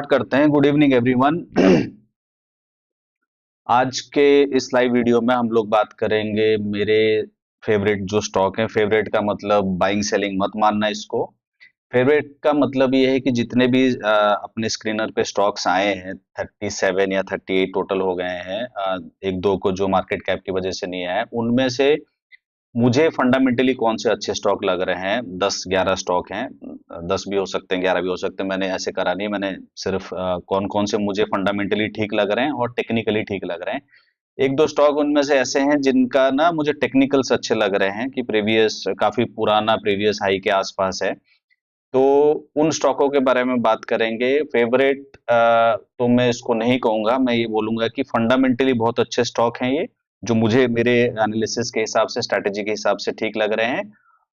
करते हैं। Good evening everyone. आज के इस लाइव वीडियो में हम लोग बात करेंगे मेरे फेवरेट जो स्टॉक हैं। फेवरेट का मतलब बाइंग सेलिंग मत मानना इसको। फेवरेट का मतलब ये है कि जितने भी अपने स्क्रीनर पे स्टॉक्स आए हैं 37 या 38 टोटल हो गए हैं। एक दो को जो मार्केट कैप की वजह से नहीं आए, उनमें से मुझे फंडामेंटली कौन से अच्छे स्टॉक लग रहे हैं। 10-11 स्टॉक हैं, 10 भी हो सकते हैं, 11 भी हो सकते हैं। मैंने ऐसे करा नहीं, मैंने सिर्फ कौन कौन से मुझे फंडामेंटली ठीक लग रहे हैं और टेक्निकली ठीक लग रहे हैं। एक दो स्टॉक उनमें से ऐसे हैं जिनका ना मुझे टेक्निकल्स अच्छे लग रहे हैं कि प्रीवियस काफी पुराना प्रीवियस हाई के आसपास है। तो उन स्टॉकों के बारे में बात करेंगे। फेवरेट तो मैं इसको नहीं कहूंगा, मैं ये बोलूंगा कि फंडामेंटली बहुत अच्छे स्टॉक हैं ये, जो मुझे मेरे एनालिसिस के हिसाब से, स्ट्रैटेजी के हिसाब से ठीक लग रहे हैं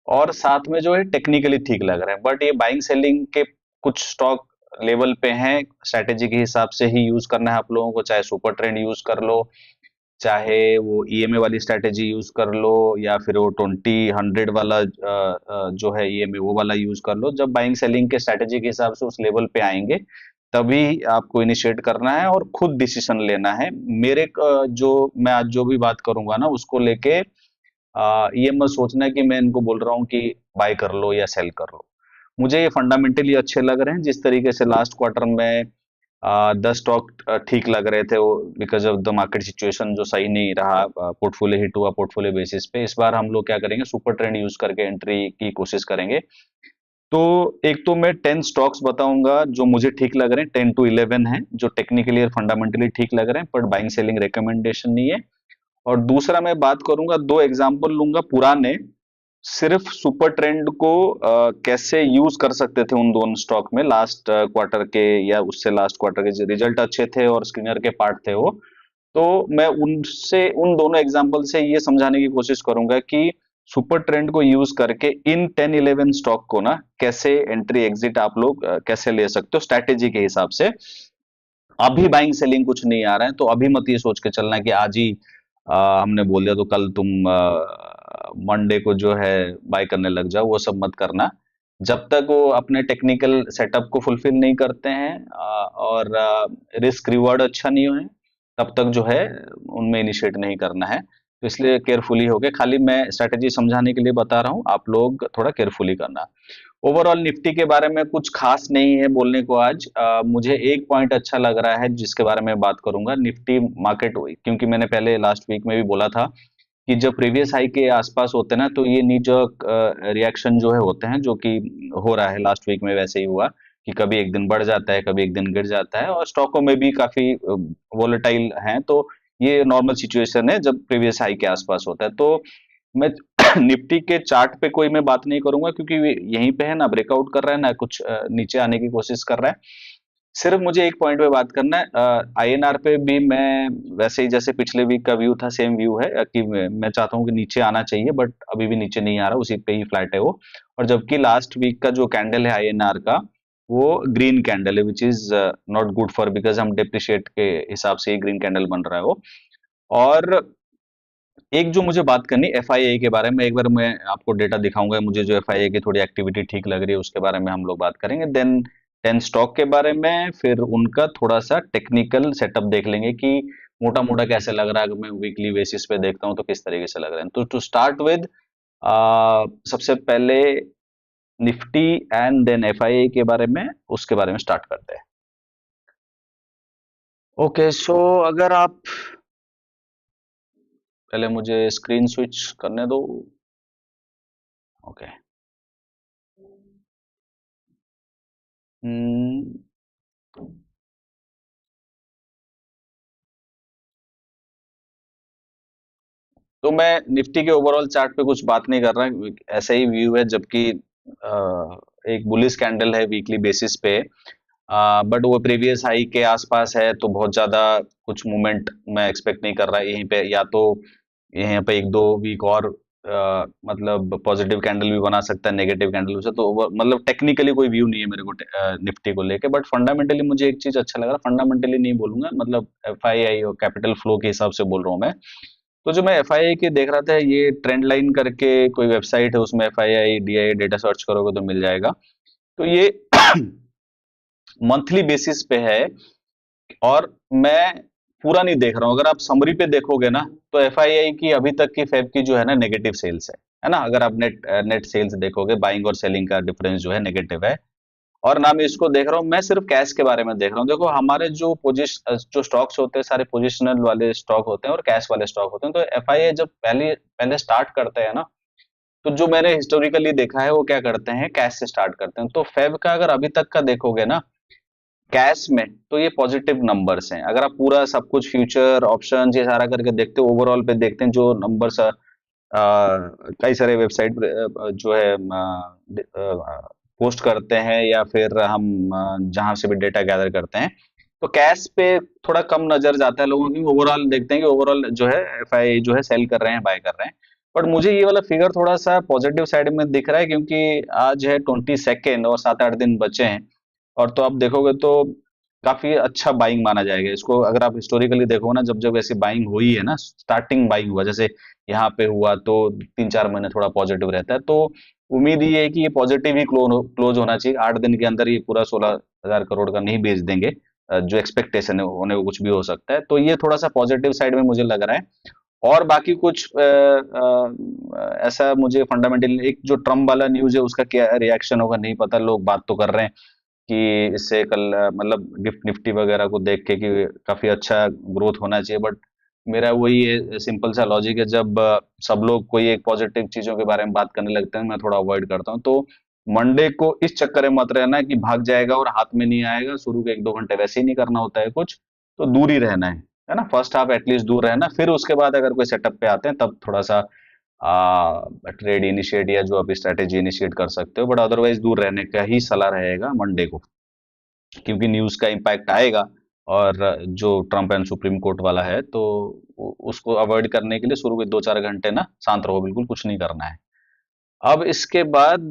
और साथ में जो है टेक्निकली ठीक लग रहे हैं। बट ये बाइंग सेलिंग के कुछ स्टॉक लेवल पे हैं, स्ट्रैटेजी के हिसाब से ही यूज करना है आप लोगों को। चाहे सुपर ट्रेंड यूज कर लो, चाहे वो ईएमए वाली स्ट्रैटेजी यूज कर लो, या फिर वो 20-100 वाला जो है ईएमए वो वाला यूज कर लो। जब बाइंग सेलिंग के स्ट्रैटेजी के हिसाब से उस लेवल पे आएंगे तभी आपको इनिशिएट करना है और खुद डिसीजन लेना है। मेरे जो मैं आज जो भी बात करूंगा ना उसको लेके ये मत सोचना है कि मैं इनको बोल रहा हूँ कि बाय कर लो या सेल कर लो। मुझे ये फंडामेंटली अच्छे लग रहे हैं। जिस तरीके से लास्ट क्वार्टर में 10 स्टॉक ठीक लग रहे थे, वो because of the market situation जो सही नहीं रहा, पोर्टफोलियो हिट हुआ पोर्टफोलियो बेसिस पे। इस बार हम लोग क्या करेंगे, सुपर ट्रेंड यूज करके एंट्री की कोशिश करेंगे। तो एक तो मैं 10 स्टॉक्स बताऊंगा जो मुझे ठीक लग रहे हैं, 10 to 11 हैं जो टेक्निकली और फंडामेंटली ठीक लग रहे हैं, बट बाइंग सेलिंग रिकमेंडेशन नहीं है। और दूसरा मैं बात करूंगा, दो एग्जांपल लूंगा पुराने, सिर्फ सुपर ट्रेंड को कैसे यूज कर सकते थे उन दोनों स्टॉक में लास्ट क्वार्टर के या उससे लास्ट क्वार्टर के जो रिजल्ट अच्छे थे और स्क्रीनर के पार्ट थे वो। तो मैं उनसे उन दोनों एग्जांपल से ये समझाने की कोशिश करूंगा कि सुपर ट्रेंड को यूज करके इन 10-11 स्टॉक को ना कैसे एंट्री एग्जिट आप लोग कैसे ले सकते हो स्ट्रैटेजी के हिसाब से। अभी बाइंग सेलिंग कुछ नहीं आ रहा है तो अभी मत ये सोच के चलना कि आज ही हमने बोल दिया तो कल तुम मंडे को जो है बाय करने लग जाओ। वो सब मत करना जब तक वो अपने टेक्निकल सेटअप को फुलफिल नहीं करते हैं और रिस्क रिवॉर्ड अच्छा नहीं है, तब तक जो है उनमें इनिशिएट नहीं करना है। तो इसलिए केयरफुली होके, खाली मैं स्ट्रैटेजी समझाने के लिए बता रहा हूँ, आप लोग थोड़ा केयरफुली करना। ओवरऑल निफ्टी के बारे में कुछ खास नहीं है बोलने को आज। मुझे एक पॉइंट अच्छा लग रहा है जिसके बारे में बात करूंगा। निफ्टी मार्केट, क्योंकि मैंने पहले लास्ट वीक में भी बोला था कि जब प्रीवियस हाई के आसपास होते हैं ना तो ये नीजर्क रिएक्शन जो है होते हैं, जो कि हो रहा है लास्ट वीक में वैसे ही हुआ कि कभी एक दिन बढ़ जाता है, कभी एक दिन गिर जाता है, और स्टॉकों में भी काफी वोलेटाइल हैं। तो ये नॉर्मल सिचुएशन है जब प्रीवियस हाई के आसपास होता है। तो मैं निफ्टी के चार्ट पे कोई मैं बात नहीं करूंगा क्योंकि यहीं पे है ना, ब्रेकआउट कर रहा है ना, कुछ नीचे आने की कोशिश कर रहा है। सिर्फ मुझे एक पॉइंट पे बात करना है, आईएनआर पे भी मैं वैसे ही जैसे पिछले वीक का व्यू था सेम व्यू है कि मैं चाहता हूँ कि नीचे आना चाहिए, बट अभी भी नीचे नहीं आ रहा, उसी पे ही फ्लैट है वो। और जबकि लास्ट वीक का जो कैंडल है आईएनआर का, वो ग्रीन कैंडल है, which is not good for, because हम डिप्रिशिएट के हिसाब से ही ग्रीन कैंडल बन रहा है वो। और एक जो मुझे बात करनी एफआईआई के बारे में, एक बार मैं आपको डेटा दिखाऊंगा, मुझे जो एफआईआई की थोड़ी एक्टिविटी ठीक लग रही है उसके बारे में हम लोग बात करेंगे। देन 10 स्टॉक के बारे में, फिर उनका थोड़ा सा टेक्निकल सेटअप देख लेंगे कि मोटा मोटा कैसे लग रहा है। अगर मैं वीकली बेसिस पे देखता हूँ तो किस तरीके से लग रहे हैं। तो टू स्टार्ट विद, सबसे पहले निफ्टी एंड देन एफआईआई के बारे में, उसके बारे में स्टार्ट करते हैं। ओके सो अगर आप, पहले मुझे स्क्रीन स्विच करने दो। ओके। तो मैं निफ्टी के ओवरऑल चार्ट पे कुछ बात नहीं कर रहा, ऐसा ही व्यू है। जबकि एक बुलिश कैंडल है वीकली बेसिस पे, बट वो प्रीवियस हाई के आसपास है, तो बहुत ज्यादा कुछ मूवमेंट मैं एक्सपेक्ट नहीं कर रहा है यहीं पे। या तो यहाँ पे एक दो वीक और मतलब पॉजिटिव कैंडल भी बना सकता है, नेगेटिव कैंडल से। तो मतलब टेक्निकली कोई व्यू नहीं है मेरे को निफ्टी को लेके, बट फंडामेंटली मुझे एक चीज अच्छा लग रहा है। फंडामेंटली नहीं बोलूंगा, मतलब एफआईआई और कैपिटल फ्लो के हिसाब से बोल रहा हूँ मैं। तो जो मैं एफआईआई के देख रहा था, ये ट्रेंड लाइन करके कोई वेबसाइट है, उसमें एफआईआई डीआई डेटा सर्च करोगे तो मिल जाएगा। तो ये मंथली बेसिस पे है, और मैं पूरा नहीं देख रहा हूँ। अगर आप समरी पे देखोगे ना, तो एफआईआई की अभी तक की फेब की जो है ना नेगेटिव सेल्स है ना। अगर आप नेट सेल्स देखोगे, बाइंग और सेलिंग का डिफरेंस जो है नेगेटिव है। और ना मैं इसको देख रहा हूँ, मैं सिर्फ कैश के बारे में देख रहा हूँ। देखो हमारे जो स्टॉक्स होते हैं सारे पोजिशनल वाले स्टॉक होते हैं और कैश वाले स्टॉक होते हैं। तो एफआईआई जब पहले पहले स्टार्ट करते हैं ना, तो जो मैंने हिस्टोरिकली देखा है वो क्या करते हैं, कैश से स्टार्ट करते हैं। तो फेब का अगर अभी तक का देखोगे ना कैश में, तो ये पॉजिटिव नंबर्स हैं। अगर आप पूरा सब कुछ फ्यूचर ऑप्शन ये सारा करके देखते हो, ओवरऑल पे देखते हैं जो नंबर्स कई सारे वेबसाइट जो है पोस्ट करते हैं, या फिर हम जहां से भी डेटा गैदर करते हैं, तो कैश पे थोड़ा कम नजर जाता है लोगों की। ओवरऑल देखते हैं कि ओवरऑल जो है एफआई जो है सेल कर रहे हैं, बाय कर रहे हैं। बट मुझे ये वाला फिगर थोड़ा सा पॉजिटिव साइड में दिख रहा है, क्योंकि आज है 22 और 7-8 दिन बचे हैं। और तो आप देखोगे तो काफी अच्छा बाइंग माना जाएगा इसको। अगर आप हिस्टोरिकली देखो ना, जब जब ऐसी बाइंग हुई है ना, स्टार्टिंग बाइंग हुआ जैसे यहाँ पे हुआ, तो 3-4 महीने थोड़ा पॉजिटिव रहता है। तो उम्मीद ये है कि ये पॉजिटिव ही क्लोज होना चाहिए। 8 दिन के अंदर ये पूरा 16,000 करोड़ का नहीं बेच देंगे। जो एक्सपेक्टेशन है होने को कुछ भी हो सकता है। तो ये थोड़ा सा पॉजिटिव साइड में मुझे लग रहा है। और बाकी कुछ ऐसा मुझे फंडामेंटली, एक जो ट्रम्प वाला न्यूज है उसका क्या रिएक्शन होगा नहीं पता। लोग बात तो कर रहे हैं कि इससे कल मतलब गिफ्ट निफ्टी वगैरह को देख के कि काफी अच्छा ग्रोथ होना चाहिए। बट मेरा वही है, सिंपल सा लॉजिक है, जब सब लोग कोई एक पॉजिटिव चीजों के बारे में बात करने लगते हैं, मैं थोड़ा अवॉइड करता हूँ। तो मंडे को इस चक्कर में मत रहना कि भाग जाएगा और हाथ में नहीं आएगा। शुरू के 1-2 घंटे वैसे ही नहीं करना होता है कुछ, तो दूर ही रहना है ना। फर्स्ट हाफ एटलीस्ट दूर रहना, फिर उसके बाद अगर कोई सेटअप पे आते हैं तब थोड़ा सा ट्रेड इनिशिएट या जो आप स्ट्रेटेजी इनिशिएट कर सकते हो। बट अदरवाइज दूर रहने का ही सलाह रहेगा मंडे को, क्योंकि न्यूज का इम्पैक्ट आएगा। और जो ट्रम्प एंड सुप्रीम कोर्ट वाला है, तो उसको अवॉइड करने के लिए शुरू के 2-4 घंटे ना शांत रहो, बिल्कुल कुछ नहीं करना है। अब इसके बाद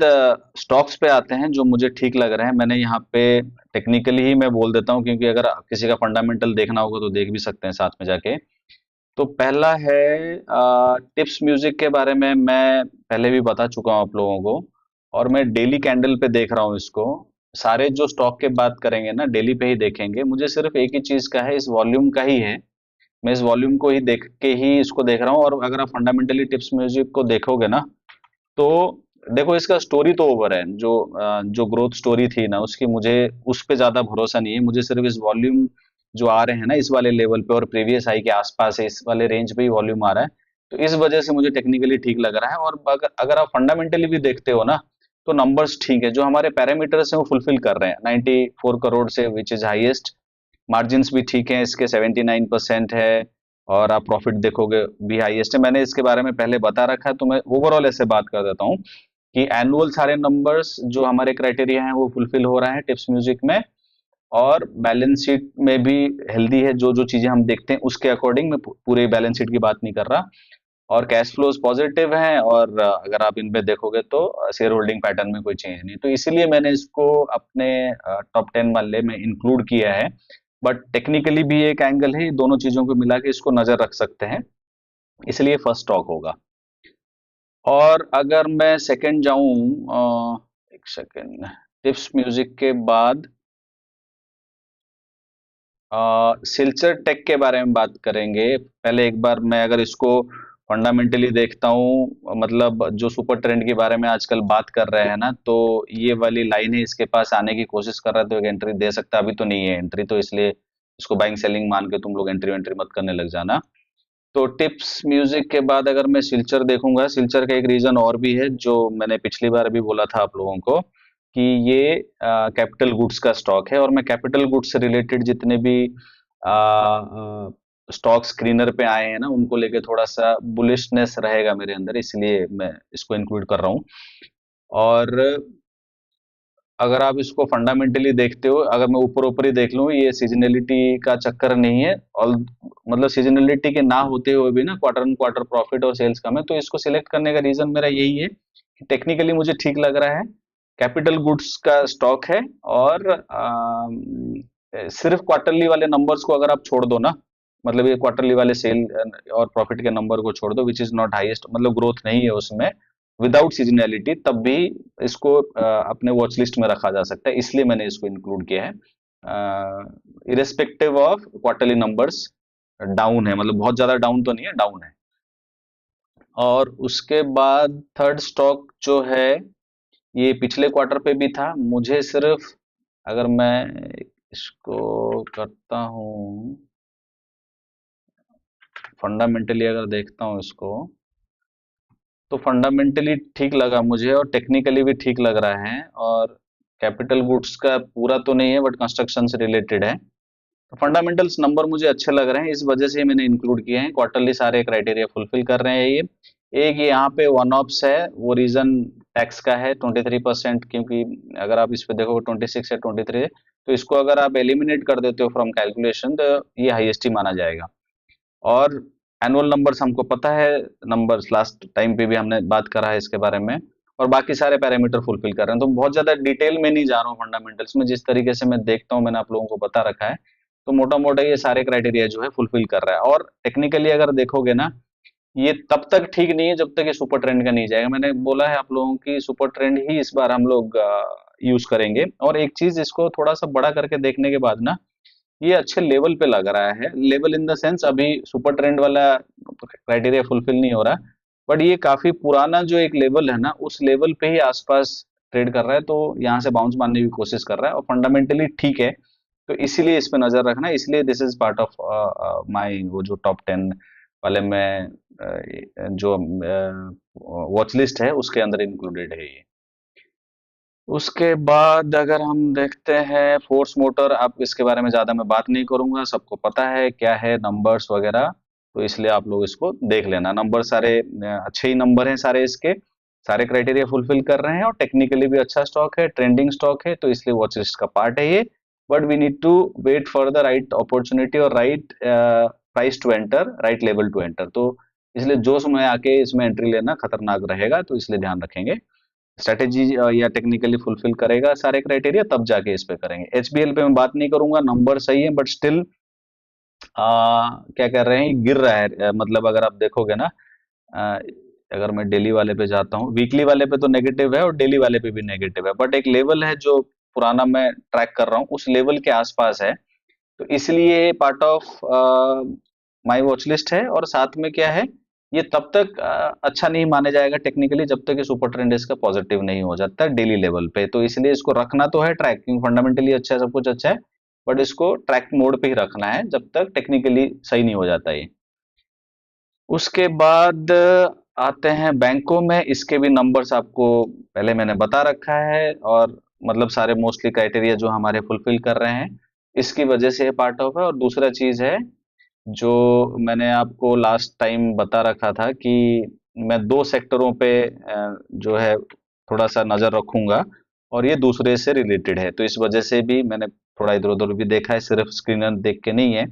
स्टॉक्स पे आते हैं जो मुझे ठीक लग रहे हैं। मैंने यहाँ पे टेक्निकली ही मैं बोल देता हूँ, क्योंकि अगर किसी का फंडामेंटल देखना होगा तो देख भी सकते हैं साथ में जाके। तो पहला है टिप्स म्यूजिक के बारे में मैं पहले भी बता चुका हूँ आप लोगों को, और मैं डेली कैंडल पे देख रहा हूँ इसको। सारे जो स्टॉक के बात करेंगे ना डेली पे ही देखेंगे। मुझे सिर्फ एक ही चीज का है, इस वॉल्यूम का ही है। मैं इस वॉल्यूम को ही देख के ही इसको देख रहा हूँ। और अगर आप फंडामेंटली टिप्स म्यूजिक को देखोगे ना, तो देखो इसका स्टोरी तो ओवर है। जो ग्रोथ स्टोरी थी ना उसकी, मुझे उस पे ज्यादा भरोसा नहीं है। मुझे सिर्फ इस वॉल्यूम जो आ रहे हैं ना इस वाले लेवल पे, और प्रीवियस हाई के आसपास है, इस वाले रेंज पे ही वॉल्यूम आ रहा है। तो इस वजह से मुझे टेक्निकली ठीक लग रहा है। और अगर आप फंडामेंटली भी देखते हो ना, तो नंबर्स ठीक है, जो हमारे पैरामीटर्स हैं वो फुलफिल कर रहे हैं। 94 करोड़ से विच इज हाईएस्ट। मार्जिन्स भी ठीक है इसके, 79% है। और आप प्रॉफिट देखोगे भी हाईएस्ट है। मैंने इसके बारे में पहले बता रखा है, तो मैं ओवरऑल ऐसे बात कर देता हूँ कि एनुअल सारे नंबर्स जो हमारे क्राइटेरिया हैं वो फुलफिल हो रहा है टिप्स म्यूजिक में। और बैलेंस शीट में भी हेल्दी है, जो जो चीजें हम देखते हैं उसके अकॉर्डिंग। मैं पूरे बैलेंस शीट की बात नहीं कर रहा। और कैश फ्लोज पॉजिटिव हैं। और अगर आप इन पे देखोगे तो शेयर होल्डिंग पैटर्न में कोई चेंज नहीं। तो इसीलिए मैंने इसको अपने टॉप 10 वाले में इंक्लूड किया है। बट टेक्निकली भी एक एंगल है, दोनों चीजों को मिला के इसको नजर रख सकते हैं, इसलिए फर्स्ट स्टॉक होगा। और अगर मैं सेकंड जाऊं, एक सेकंड, टिप्स म्यूजिक के बाद सिल्चर टेक के बारे में बात करेंगे। पहले एक बार मैं अगर इसको फंडामेंटली देखता हूँ, मतलब जो सुपर ट्रेंड के बारे में आजकल बात कर रहे हैं ना, तो ये वाली लाइन है, इसके पास आने की कोशिश कर रहा है तो एक एंट्री दे सकता है। अभी तो नहीं है एंट्री, तो इसलिए इसको बाइंग सेलिंग मान के तुम लोग एंट्री वेंट्री मत करने लग जाना। तो टिप्स म्यूजिक के बाद अगर मैं सिल्चर देखूंगा, सिल्चर का एक रीजन और भी है जो मैंने पिछली बार भी बोला था आप लोगों को, कि ये कैपिटल गुड्स का स्टॉक है। और मैं कैपिटल गुड्स से रिलेटेड जितने भी स्टॉक स्क्रीनर पे आए हैं ना, उनको लेके थोड़ा सा बुलिशनेस रहेगा मेरे अंदर, इसलिए मैं इसको इंक्लूड कर रहा हूँ। और अगर आप इसको फंडामेंटली देखते हो, अगर मैं ऊपर ऊपर ही देख लूं, ये सीजनलिटी का चक्कर नहीं है। और मतलब सीजनलिटी के ना होते हुए भी ना क्वार्टर ऑन क्वार्टर प्रॉफिट और सेल्स कम है। तो इसको सिलेक्ट करने का रीजन मेरा यही है कि टेक्निकली मुझे ठीक लग रहा है, कैपिटल गुड्स का स्टॉक है। और सिर्फ क्वार्टरली वाले नंबर्स को अगर आप छोड़ दो ना, मतलब ये क्वार्टरली वाले सेल और प्रॉफिट के नंबर को छोड़ दो, विच इज नॉट हाईएस्ट, मतलब ग्रोथ नहीं है उसमें, विदाउट सीजनैलिटी, तब भी इसको अपने वॉच लिस्ट में रखा जा सकता है। इसलिए मैंने इसको इंक्लूड किया है। Irrespective of quarterly numbers down है, मतलब बहुत ज्यादा डाउन तो नहीं है, डाउन है। और उसके बाद थर्ड स्टॉक जो है, ये पिछले क्वार्टर पे भी था। मुझे सिर्फ, अगर मैं इसको करता हूँ फंडामेंटली, अगर देखता हूँ इसको, तो फंडामेंटली ठीक लगा मुझे और टेक्निकली भी ठीक लग रहा है। और कैपिटल गुड्स का पूरा तो नहीं है बट कंस्ट्रक्शन से रिलेटेड है। तो फंडामेंटल्स नंबर मुझे अच्छे लग रहे हैं, इस वजह से मैंने इंक्लूड किए हैं। क्वार्टरली सारे क्राइटेरिया फुलफिल कर रहे हैं ये। एक ये यहाँ पे वन ऑफ्स है, वो रीजन टैक्स का है 23%, क्योंकि अगर आप इस पे देखो 26 या 23 है, तो इसको अगर आप एलिमिनेट कर देते हो फ्रॉम कैलकुलेशन, तो ये हाईएस्ट ही माना जाएगा। और एनुअल नंबर्स हमको पता है, नंबर्स लास्ट टाइम पे भी हमने बात करा है इसके बारे में। और बाकी सारे पैरामीटर फुलफिल कर रहे हैं, तो बहुत ज्यादा डिटेल में नहीं जा रहा हूँ फंडामेंटल्स में। जिस तरीके से मैं देखता हूँ, मैंने आप लोगों को बता रखा है, तो मोटा मोटा ये सारे क्राइटेरिया जो है फुलफिल कर रहा है। और टेक्निकली अगर देखोगे ना, ये तब तक ठीक नहीं है जब तक ये सुपर ट्रेंड का नहीं जाएगा। मैंने बोला है आप लोगों की, सुपर ट्रेंड ही इस बार हम लोग यूज करेंगे। और एक चीज, इसको थोड़ा सा बड़ा करके देखने के बाद ना, ये अच्छे लेवल पे लग रहा है। लेवल इन द सेंस, अभी सुपर ट्रेंड वाला क्राइटेरिया फुलफिल नहीं हो रहा, बट ये काफी पुराना जो एक लेवल है ना, उस लेवल पे ही आसपास ट्रेड कर रहा है। तो यहाँ से बाउंस मारने की कोशिश कर रहा है और फंडामेंटली ठीक है। तो इसीलिए इस पे नजर रखना, इसलिए दिस इज पार्ट ऑफ माई वो जो टॉप 10 वाले में जो वॉच लिस्ट है उसके अंदर इंक्लूडेड है ये। उसके बाद अगर हम देखते हैं फोर्स मोटर, आप इसके बारे में ज्यादा मैं बात नहीं करूंगा, सबको पता है क्या है नंबर्स वगैरह। तो इसलिए आप लोग इसको देख लेना। नंबर सारे अच्छे ही नंबर हैं सारे, इसके सारे क्राइटेरिया फुलफिल कर रहे हैं और टेक्निकली भी अच्छा स्टॉक है, ट्रेंडिंग स्टॉक है, तो इसलिए वॉच लिस्ट का पार्ट है ये। But we need to wait for the right opportunity और right price to enter, right level to enter. तो इसलिए जोश में आके इसमें एंट्री लेना खतरनाक रहेगा, तो इसलिए ध्यान रखेंगे। स्ट्रेटेजी या टेक्निकली फुलफिल करेगा सारे क्राइटेरिया, तब जाके इस पे करेंगे। एचबीएल पे मैं बात नहीं करूंगा, नंबर सही है बट स्टिल क्या कर रहे हैं, गिर रहा है। मतलब अगर आप देखोगे ना, आ, अगर मैं डेली वाले पे जाता हूँ, वीकली वाले पे तो नेगेटिव है और डेली वाले पे भी नेगेटिव है, बट एक लेवल है जो पुराना मैं ट्रैक कर रहा हूँ, उस लेवल के आसपास है। तो इसलिए part of my watch list है। और साथ में क्या है, ये तब तक अच्छा नहीं माने जाएगा टेक्निकली जब तक ये सुपर ट्रेंड इसका पॉजिटिव नहीं हो जाता डेली लेवल पे। तो इसलिए इसको रखना तो है, ट्रैकिंग फंडामेंटली अच्छा है, सब कुछ अच्छा है, बट इसको ट्रैक मोड पे ही रखना है जब तक टेक्निकली सही नहीं हो जाता ये। उसके बाद आते हैं बैंकों में। इसके भी नंबर्स आपको पहले मैंने बता रखा है, और मतलब सारे मोस्टली क्राइटेरिया जो हमारे फुलफिल कर रहे हैं, इसकी वजह से पार्ट ऑफ है। और दूसरा चीज है, जो मैंने आपको लास्ट टाइम बता रखा था कि मैं दो सेक्टरों पे जो है थोड़ा सा नजर रखूंगा, और ये दूसरे से रिलेटेड है। तो इस वजह से भी मैंने थोड़ा इधर उधर भी देखा है, सिर्फ स्क्रीनर देख के नहीं है।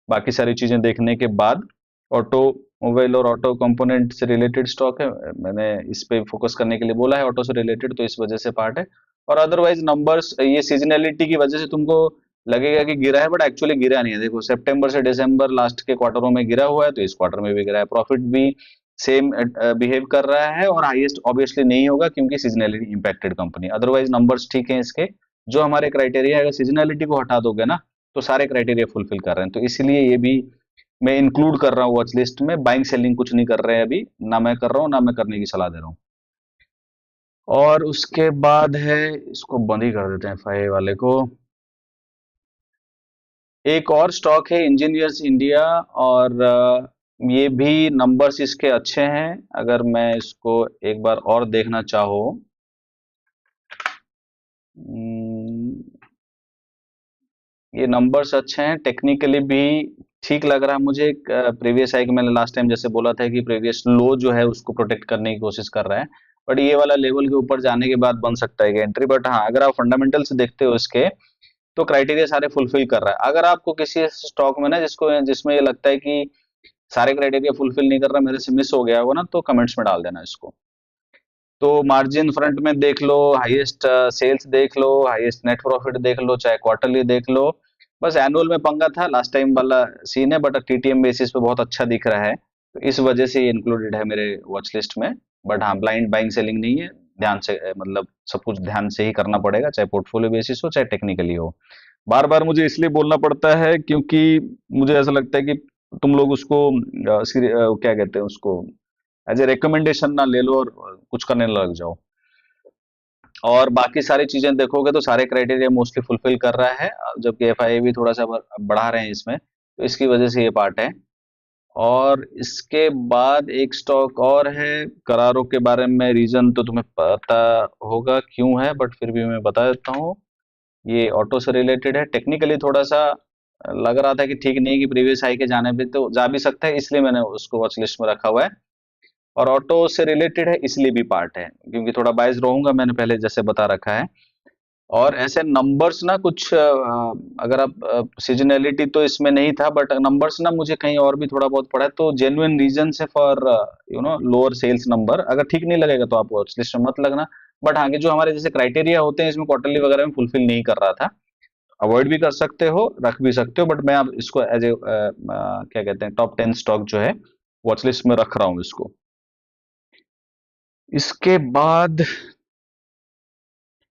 बाकी सारी चीजें देखने के बाद, ऑटो मोबाइल और ऑटो कंपोनेंट से रिलेटेड स्टॉक है, मैंने इस पे फोकस करने के लिए बोला है, ऑटो से रिलेटेड, तो इस वजह से पार्ट है। और अदरवाइज नंबर्स, ये सीजनैलिटी की वजह से तुमको लगेगा कि गिरा है, बट एक्चुअली गिरा नहीं है। देखो, सितंबर से दिसंबर लास्ट के क्वार्टरों में गिरा हुआ है, तो इस क्वार्टर में भी गिरा है। प्रॉफिट भी सेम बिहेव कर रहा है, और हाईएस्ट ऑब्वियसली नहीं होगा क्योंकि seasonality impacted company. Otherwise numbers ठीक है इसके। जो हमारे क्राइटेरिया, अगर सीजनैलिटी को हटा दोगे ना, तो सारे क्राइटेरिया फुलफिल कर रहे हैं। तो इसलिए ये भी मैं इंक्लूड कर रहा हूँ वॉच लिस्ट में। बाइंग सेलिंग कुछ नहीं कर रहे हैं अभी, ना मैं कर रहा हूँ ना मैं करने की सलाह दे रहा हूँ। और उसके बाद है, इसको बंद ही कर देते हैं फाइव वाले को। एक और स्टॉक है इंजीनियर्स इंडिया, और ये भी नंबर्स इसके अच्छे हैं। अगर मैं इसको एक बार और देखना चाहो, ये नंबर्स अच्छे हैं, टेक्निकली भी ठीक लग रहा है मुझे। प्रीवियस हाई, मैंने लास्ट टाइम जैसे बोला था कि प्रीवियस लो जो है उसको प्रोटेक्ट करने की कोशिश कर रहा है, बट ये वाला लेवल के ऊपर जाने के बाद बन सकता है कि एंट्री। बट हाँ, अगर आप फंडामेंटल से देखते हो इसके, तो क्राइटेरिया सारे फुलफिल कर रहा है। अगर आपको किसी स्टॉक में ना, जिसमें ये लगता है कि सारे क्राइटेरिया फुलफिल नहीं कर रहा, मेरे से मिस हो गया होगा ना, तो कमेंट्स में डाल देना इसको। तो मार्जिन फ्रंट में देख लो, हाईएस्ट सेल्स देख लो, हाईएस्ट नेट प्रॉफिट देख लो, चाहे क्वार्टरली देख लो। बस एनुअल में पंगा था, लास्ट टाइम वाला सीन है, बट टीटीएम बेसिस पे बहुत अच्छा दिख रहा है, तो इस वजह से ये इंक्लूडेड है मेरे वॉच लिस्ट में। बट हाँ, ब्लाइंड बाइंग सेलिंग नहीं है, ध्यान से मतलब सब कुछ ध्यान से ही करना पड़ेगा, चाहे पोर्टफोलियो बेसिस हो चाहे टेक्निकली हो। बार बार मुझे इसलिए बोलना पड़ता है क्योंकि मुझे ऐसा लगता है कि तुम लोग उसको क्या कहते हैं उसको, एज ए रिकमेंडेशन ना ले लो और कुछ करने लग जाओ। और बाकी सारी चीजें देखोगे तो सारे क्राइटेरिया मोस्टली फुलफिल कर रहा है, जबकि एफआईए भी थोड़ा सा बढ़ा रहे हैं इसमें, तो इसकी वजह से ये पार्ट है। और इसके बाद एक स्टॉक और है करारो के बारे में, रीजन तो तुम्हें पता होगा क्यों है, बट फिर भी मैं बता देता हूँ। ये ऑटो से रिलेटेड है, टेक्निकली थोड़ा सा लग रहा था कि ठीक नहीं कि प्रीवियस हाई के जाने पे तो जा भी सकता है, इसलिए मैंने उसको वॉच लिस्ट में रखा हुआ है। और ऑटो से रिलेटेड है इसलिए भी पार्ट है, क्योंकि थोड़ा बायस रहूंगा, मैंने पहले जैसे बता रखा है। और ऐसे नंबर्स ना कुछ अगर आप सीजनैलिटी तो इसमें नहीं था, बट नंबर्स ना मुझे कहीं और भी थोड़ा बहुत पड़ा है, तो जेन्युइन रीजन है फॉर लोअर सेल्स नंबर। अगर ठीक नहीं लगेगा तो आप वॉच लिस्ट में मत लगना। बट हाँ, कि जो हमारे जैसे क्राइटेरिया होते हैं इसमें क्वार्टरली वगैरह में फुलफिल नहीं कर रहा था। अवॉइड भी कर सकते हो, रख भी सकते हो, बट मैं अब इसको एज ए क्या कहते हैं टॉप 10 स्टॉक जो है वॉच लिस्ट में रख रहा हूँ इसको। इसके बाद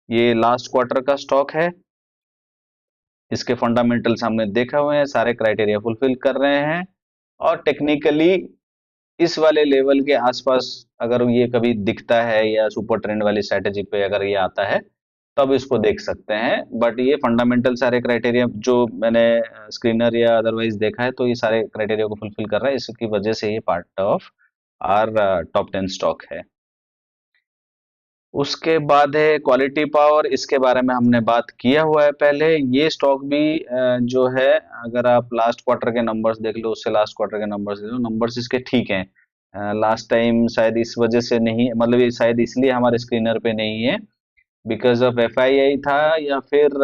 ये लास्ट क्वार्टर का स्टॉक है, इसके फंडामेंटल्स हमने देखा हुए हैं, सारे क्राइटेरिया फुलफिल कर रहे हैं। और टेक्निकली इस वाले लेवल के आसपास अगर ये कभी दिखता है या सुपर ट्रेंड वाली स्ट्रेटेजी पे अगर ये आता है, तब इसको देख सकते हैं। बट ये फंडामेंटल सारे क्राइटेरिया जो मैंने स्क्रीनर या अदरवाइज देखा है, तो ये सारे क्राइटेरिया को फुलफिल कर रहा है, इसकी वजह से ये part of our top 10 stock है। उसके बाद है क्वालिटी पावर, इसके बारे में हमने बात किया हुआ है पहले। ये स्टॉक भी जो है, अगर आप लास्ट क्वार्टर के नंबर्स देख लो, उससे लास्ट क्वार्टर के नंबर्स देख लो, नंबर्स इसके ठीक हैं। लास्ट टाइम शायद इस वजह से नहीं, मतलब ये शायद इसलिए हमारे स्क्रीनर पे नहीं है, बिकॉज ऑफ एफआईआई था, या फिर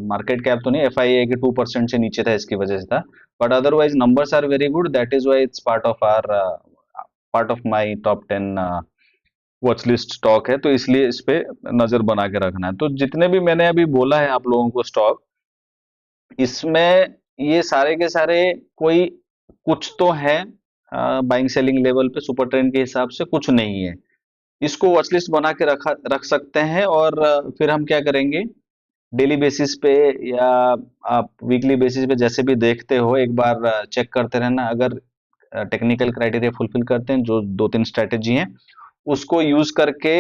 मार्केट कैप तो नहीं, एफआईआई के 2% से नीचे था इसकी वजह से था। But otherwise numbers are very good, that is why it's part of my top 10 watch list stock है, तो इसलिए इस पे नजर बना के रखना है। तो जितने भी मैंने अभी बोला है आप लोगों को स्टॉक, इसमें ये सारे के सारे कोई कुछ तो है बाइंग सेलिंग लेवल पे सुपर ट्रेंड के हिसाब से, कुछ नहीं है। इसको वॉच लिस्ट बना के रख सकते हैं। और फिर हम क्या करेंगे, डेली बेसिस पे या आप वीकली बेसिस पे जैसे भी देखते हो, एक बार चेक करते रहना। अगर टेक्निकल क्राइटेरिया फुलफिल करते हैं, जो 2-3 स्ट्रेटेजी हैं, उसको यूज करके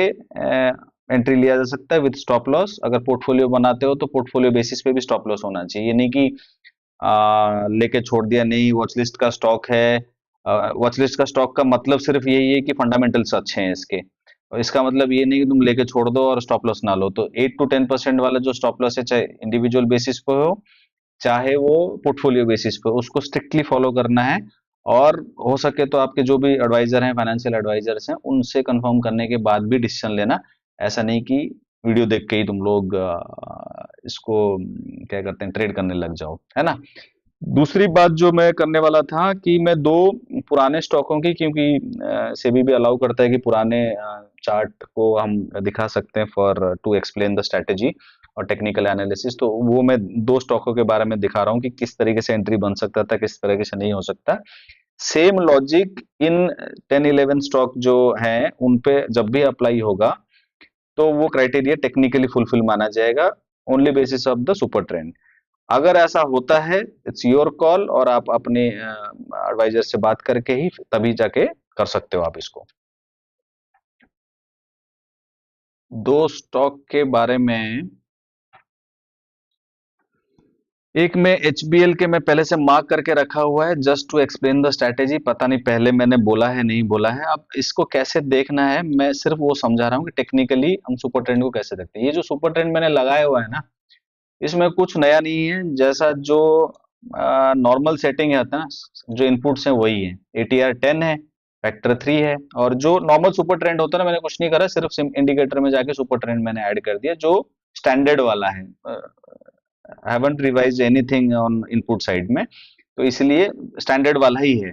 एंट्री लिया जा सकता है विद स्टॉप लॉस। अगर पोर्टफोलियो बनाते हो तो पोर्टफोलियो बेसिस पे भी स्टॉप लॉस होना चाहिए, ये नहीं कि लेके छोड़ दिया, नहीं वॉच लिस्ट का स्टॉक है। वॉच लिस्ट का स्टॉक का मतलब सिर्फ यही है कि फंडामेंटल्स अच्छे हैं इसके, और इसका मतलब ये नहीं कि तुम लेके छोड़ दो और स्टॉप लॉस ना लो। तो 8 to 10% वाला जो स्टॉप लॉस है, चाहे इंडिविजुअल बेसिस पे हो चाहे वो पोर्टफोलियो बेसिस पे, उसको स्ट्रिक्टली फॉलो करना है। और हो सके तो आपके जो भी एडवाइजर हैं, फाइनेंशियल एडवाइजर्स हैं, उनसे कंफर्म करने के बाद भी डिसीजन लेना। ऐसा नहीं कि वीडियो देख के ही तुम लोग इसको क्या करते हैं ट्रेड करने लग जाओ, है ना। दूसरी बात जो मैं करने वाला था कि मैं दो पुराने स्टॉकों की, क्योंकि सेबी भी अलाउ करता है कि पुराने चार्ट को हम दिखा सकते हैं for to explain the strategy और टेक्निकल एनालिसिस, तो वो मैं दो स्टॉकों के बारे में दिखा रहा हूँ कि किस तरीके से एंट्री बन सकता था, किस तरीके से नहीं हो सकता। सेम लॉजिक इन 10-11 स्टॉक जो हैं उन पे जब भी अप्लाई होगा, तो वो क्राइटेरिया टेक्निकली फुलफिल माना जाएगा, only basis of the super trend. अगर ऐसा होता है, इट्स योर कॉल, और आप अपने एडवाइजर से बात करके ही तभी जाके कर सकते हो आप इसको। दो स्टॉक के बारे में, एक में एचबीएल के मैं पहले से मार्क करके रखा हुआ है, just to explain the strategy. पता नहीं पहले मैंने बोला है नहीं बोला है, अब इसको कैसे देखना है मैं सिर्फ वो समझा रहा हूँ कि टेक्निकली हम सुपर ट्रेंड को कैसे देखते हैं। ये जो सुपर ट्रेंड मैंने लगाया हुआ है ना, इसमें कुछ नया नहीं है, जैसा जो नॉर्मल सेटिंग है ना, जो इनपुट्स हैं वही है। एटीआर 10 है, फैक्टर 3 है, और जो नॉर्मल सुपर ट्रेंड होता है ना, मैंने कुछ नहीं करा, सिर्फ इंडिकेटर में जाके सुपर ट्रेंड मैंने ऐड कर दिया, जो स्टैंडर्ड वाला है। Haven't revise anything on input side में, तो इसलिए स्टैंडर्ड वाला ही है।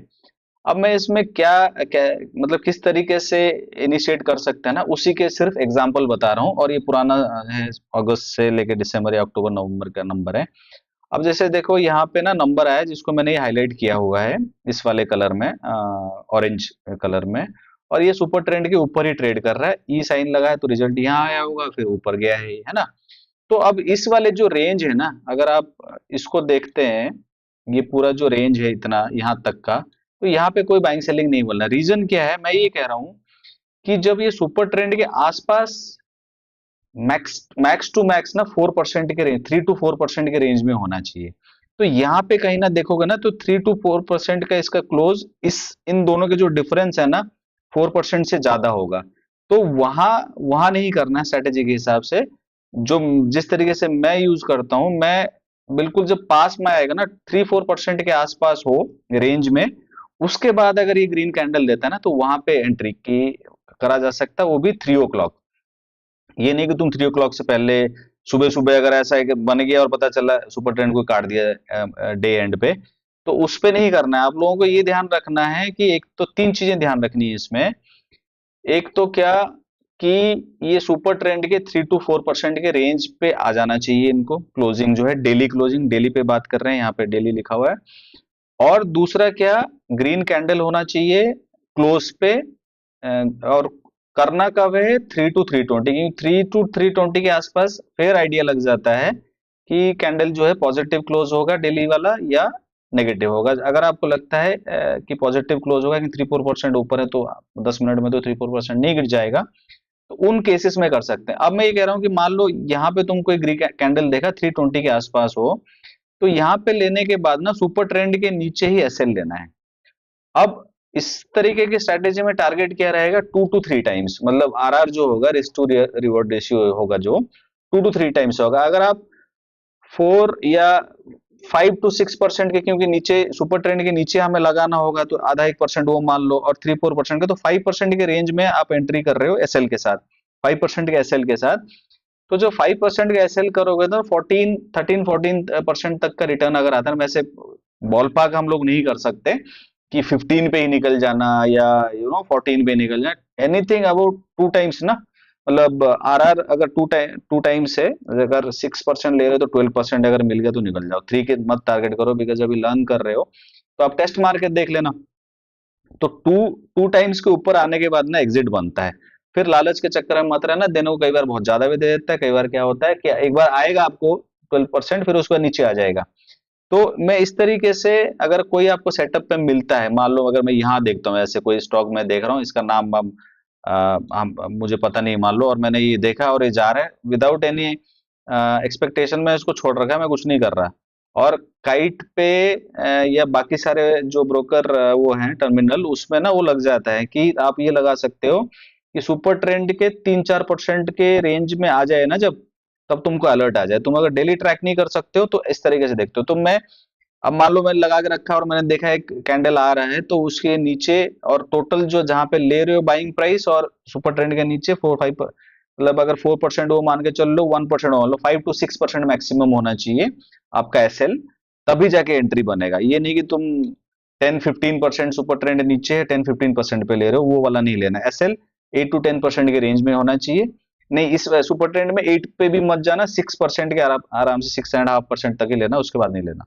अब मैं इसमें क्या मतलब किस तरीके से इनिशिएट कर सकते हैं ना, उसी के सिर्फ एग्जांपल बता रहा हूँ। और ये पुराना है, अगस्त से लेके दिसंबर या अक्टूबर नवंबर का नंबर है। अब जैसे देखो यहाँ पे ना नंबर आया, जिसको मैंने हाईलाइट किया हुआ है इस वाले कलर में, ऑरेंज कलर में, और ये सुपर ट्रेंड के ऊपर ही ट्रेड कर रहा है। ई साइन लगा है तो रिजल्ट यहाँ आया होगा, फिर ऊपर गया है ना। तो अब इस वाले जो रेंज है ना, अगर आप इसको देखते हैं, ये पूरा जो रेंज है इतना यहाँ तक का, तो यहाँ पे कोई बाइंग सेलिंग नहीं बोल रहा। रीजन क्या है, मैं ये कह रहा हूँ कि जब ये सुपर ट्रेंड के आसपास मैक्स मैक्स टू मैक्स ना 4% के रेंज, 3 to 4% के रेंज में होना चाहिए। तो यहाँ पे कहीं ना देखोगे ना, तो 3 to 4% का इसका क्लोज, इस इन दोनों के जो डिफरेंस है ना 4% से ज्यादा होगा। तो वहां वहां नहीं करना स्ट्रेटेजी के हिसाब से। जो जिस तरीके से मैं यूज करता हूं, मैं बिल्कुल जब पास में आएगा ना 3-4% के आसपास हो रेंज में, उसके बाद अगर ये ग्रीन कैंडल देता है ना, तो वहां पे एंट्री की करा जा सकता है, वो भी 3 o'clock। ये नहीं कि तुम 3 o'clock से पहले सुबह सुबह अगर ऐसा है कि बन गया और पता चला सुपर ट्रेंड को काट दिया डे एंड पे, तो उस पे नहीं करना है। आप लोगों को ये ध्यान रखना है कि एक तो तीन चीजें ध्यान रखनी है इसमें। एक तो क्या कि ये सुपर ट्रेंड के 3 to 4% के रेंज पे आ जाना चाहिए इनको, क्लोजिंग जो है डेली क्लोजिंग, डेली पे बात कर रहे हैं, यहाँ पे डेली लिखा हुआ है। और दूसरा क्या, ग्रीन कैंडल होना चाहिए क्लोज पे। और करना कब है, 3 to 320, क्योंकि 3 to 320 के आसपास फिर आइडिया लग जाता है कि कैंडल जो है पॉजिटिव क्लोज होगा डेली वाला या नेगेटिव होगा। अगर आपको लगता है कि पॉजिटिव क्लोज होगा कि 3-4% ऊपर है, तो 10 मिनट में तो 3-4% नहीं गिर जाएगा, तो उन केसेस में कर सकते हैं। अब मैं ये कह रहा हूँ कि मान लो यहाँ पे तुम कोई ग्रीन कैंडल देखा 320 के आसपास हो, तो यहाँ पे लेने के बाद ना सुपर ट्रेंड के नीचे ही एसएल लेना है। अब इस तरीके की स्ट्रेटेजी में टारगेट क्या रहेगा, 2 to 3 टाइम्स, मतलब आरआर जो होगा, रिस्क टू रिवॉर्ड रेशियो होगा जो 2 to 3 टाइम्स होगा। अगर आप 4 या 5 to 6% के, क्योंकि नीचे सुपर ट्रेंड के नीचे हमें लगाना होगा, तो आधा 1% वो मान लो, और 3-4% का, तो 5% के रेंज में आप एंट्री कर रहे हो एसएल के साथ, 5% के एसएल के साथ। तो जो 5% का एसएल करोगे तो 14 तक का रिटर्न अगर आता है, वैसे बॉल पार्क हम लोग नहीं कर सकते कि 15 पे ही निकल जाना या 14 पे निकल जाना, एनीथिंग अबाउट 2 टाइम्स ना। मतलब आरआर अगर टू टाइम्स है, अगर 6% ले रहे हो तो 12% अगर मिल गया तो निकल जाओ। 3 के मत टारगेट करो, बिकॉज अभी लर्न कर रहे हो, तो आप टेस्ट मार्केट देख लेना। तो टू टू टाइम्स के ऊपर आने के बाद ना एग्जिट बनता है। फिर लालच के चक्कर में मत रहना, देने को कई बार बहुत ज्यादा भी दे देता है। कई बार क्या होता है कि एक बार आएगा आपको 12%, फिर उसके बाद नीचे आ जाएगा। तो मैं इस तरीके से, अगर कोई आपको सेटअप पे मिलता है, मान लो अगर मैं यहाँ देखता हूँ ऐसे कोई स्टॉक मैं देख रहा हूँ, इसका नाम मुझे पता नहीं मान लो, और मैंने ये देखा और ये जा रहा है विदाउट एनी एक्सपेक्टेशन में, इसको छोड़ रखा है, मैं कुछ नहीं कर रहा। और काइट पे या बाकी सारे जो ब्रोकर वो हैं टर्मिनल, उसमें ना वो लग जाता है कि आप ये लगा सकते हो कि सुपर ट्रेंड के 3-4% के रेंज में आ जाए ना जब, तब तुमको अलर्ट आ जाए। तुम अगर डेली ट्रैक नहीं कर सकते हो तो इस तरीके से देखते हो। तो मैं, अब मान लो मैंने लगा के रखा और मैंने देखा एक कैंडल आ रहा है, तो उसके नीचे और टोटल जो जहां पे ले रहे हो बाइंग प्राइस, और सुपर ट्रेंड के नीचे 4-5, मतलब अगर 4% वो मान के चल लो, 1% मान लो, 5 to 6% मैक्सिमम होना चाहिए आपका एसएल, तभी जाके एंट्री बनेगा। ये नहीं कि तुम 10-15% सुपर ट्रेंड नीचे है 10-15% पे ले रहे हो, वो वाला नहीं लेना। एसएल 8 to 10% के रेंज में होना चाहिए। नहीं, इस सुपर ट्रेंड में 8 पे भी मत जाना, 6% के आराम से 6.5% तक ही लेना, उसके बाद नहीं लेना।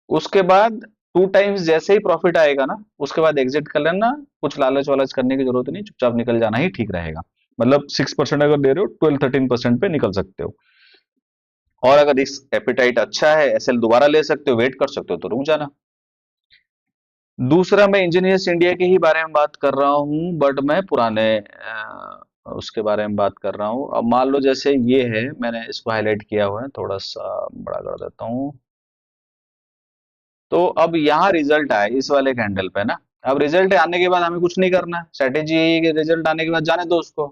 उसके बाद 2 टाइम्स जैसे ही प्रॉफिट आएगा ना, उसके बाद एग्जिट कर लेना। कुछ लालच वालच करने की जरूरत नहीं, चुपचाप निकल जाना ही ठीक रहेगा। मतलब 6% अगर दे रहे हो, 12-13% पे निकल सकते हो। और अगर रिस्क एपिटाइट अच्छा है, एसएल दोबारा ले सकते हो, वेट कर सकते हो, तो रुक जाना। दूसरा, मैं इंजीनियर्स इंडिया के ही बारे में बात कर रहा हूँ, बट मैं पुराने उसके बारे में बात कर रहा हूँ। अब मान लो जैसे ये है, मैंने इसको हाईलाइट किया हुआ है, थोड़ा सा बड़ा कर देता हूँ। तो अब यहाँ रिजल्ट आए इस वाले कैंडल पे ना। अब रिजल्ट आने के बाद हमें कुछ नहीं करना, स्ट्रेटेजी यही है कि रिजल्ट आने के बाद जाने दो उसको,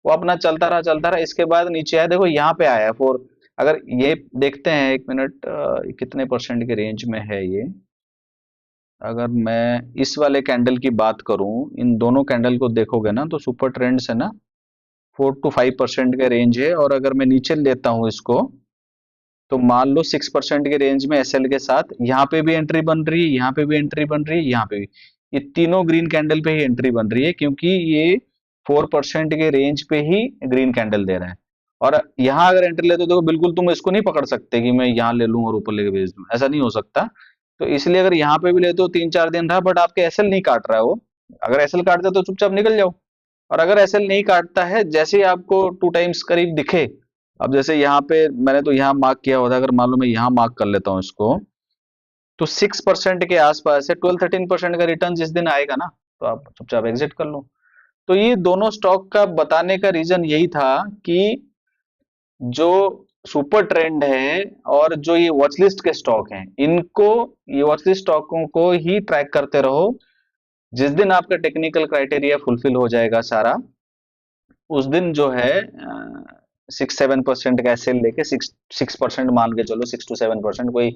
वो अपना चलता रहा। इसके बाद नीचे आया, देखो यहाँ पे आया 4। अगर ये देखते हैं, 1 मिनट, कितने परसेंट के रेंज में है ये। अगर मैं इस वाले कैंडल की बात करूं, इन दोनों कैंडल को देखोगे ना, तो सुपर ट्रेंड से ना 4 to 5% का रेंज है। और अगर मैं नीचे लेता हूं इसको, तो मान लो 6% के रेंज में एसएल के साथ, यहाँ पे भी एंट्री बन रही है, यहाँ पे भी एंट्री बन रही है, यहाँ पे भी, ये तीनों ग्रीन कैंडल पे ही एंट्री बन रही है, क्योंकि ये 4% के रेंज पे ही ग्रीन कैंडल दे रहा है। और यहाँ अगर एंट्री लेते हो, तो बिल्कुल तुम इसको नहीं पकड़ सकते कि मैं यहाँ ले लूं और ऊपर लेके भेज दूं, ऐसा नहीं हो सकता। तो इसलिए अगर यहाँ पे भी लेते हो, 3-4 दिन रहा, बट आपके एसएल नहीं काट रहा है वो, अगर एसएल काटते तो चुपचाप निकल जाओ। और अगर एसएल नहीं काटता है, जैसे ही आपको 2 टाइम्स करीब दिखे, अब जैसे यहाँ पे मैंने तो यहाँ मार्क किया होता, अगर मान लो मैं यहाँ मार्क कर लेता हूँ इसको, तो 6% के आसपास है, 12-13% का रिटर्न जिस दिन आएगा ना, तो आप चुपचाप एग्जिट कर लो। तो ये दोनों स्टॉक का बताने का रीजन यही था कि जो सुपर ट्रेंड है और जो ये वॉच लिस्ट के स्टॉक हैं, इनको, ये वॉच लिस्ट स्टॉकों को ही ट्रैक करते रहो। जिस दिन आपका टेक्निकल क्राइटेरिया फुलफिल हो जाएगा सारा, उस दिन जो है 6-7% का एसएल लेके, 6% मान के चलो, 6 to 7%, कोई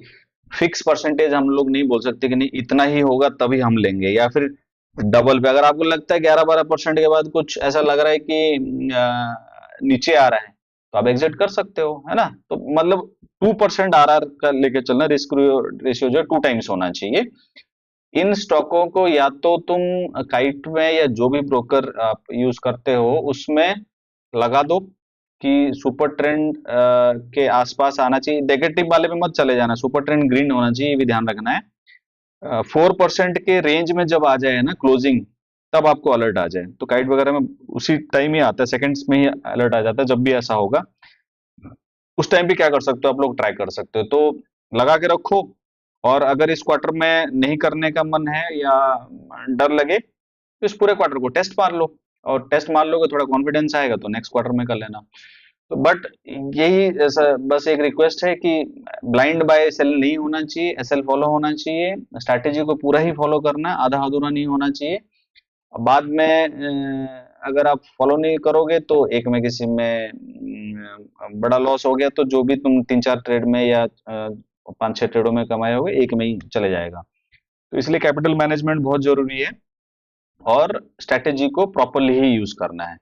फिक्स परसेंटेज हम लोग नहीं बोल सकते कि नहीं इतना ही होगा तभी हम लेंगे, या फिर डबल पे। अगर आपको लगता है 11-12% के बाद कुछ ऐसा लग रहा है कि नीचे आ रहा है, तो आप एग्जिट कर सकते हो, है ना। तो मतलब 2% आरआर का लेके चलना, रिस्क रेशियो जो 2 times होना चाहिए। इन स्टॉकों को या तो तुम काइट में या जो भी ब्रोकर आप यूज करते हो उसमें लगा दो कि सुपर ट्रेंड के आसपास आना चाहिए, नेगेटिव वाले में मत चले जाना, सुपर ट्रेंड ग्रीन होना चाहिए, ये भी ध्यान रखना है। 4% के रेंज में जब आ जाए ना क्लोजिंग, तब आपको अलर्ट आ जाए। तो काइट वगैरह में उसी टाइम ही आता है, सेकंड्स में ही अलर्ट आ जाता है। जब भी ऐसा होगा उस टाइम भी क्या कर सकते हो आप लोग, ट्राई कर सकते हो। तो लगा के रखो, और अगर इस क्वार्टर में नहीं करने का मन है या डर लगे, तो इस पूरे क्वार्टर को टेस्ट मार लो, और टेस्ट मार लोगे, थोड़ा कॉन्फिडेंस आएगा तो नेक्स्ट क्वार्टर में कर लेना। तो बट यही बस एक रिक्वेस्ट है कि ब्लाइंड बाय सेल नहीं होना चाहिए, एसएल फॉलो होना चाहिए, स्ट्रैटेजी को पूरा ही फॉलो करना है, आधा अधूरा नहीं होना चाहिए। बाद में अगर आप फॉलो नहीं करोगे तो एक में किसी में बड़ा लॉस हो गया, तो जो भी तुम 3-4 ट्रेड में या 5-6 ट्रेडों में कमाए होगे, एक में ही चले जाएगा। तो इसलिए कैपिटल मैनेजमेंट बहुत जरूरी है, और स्ट्रैटेजी को प्रॉपरली ही यूज करना है।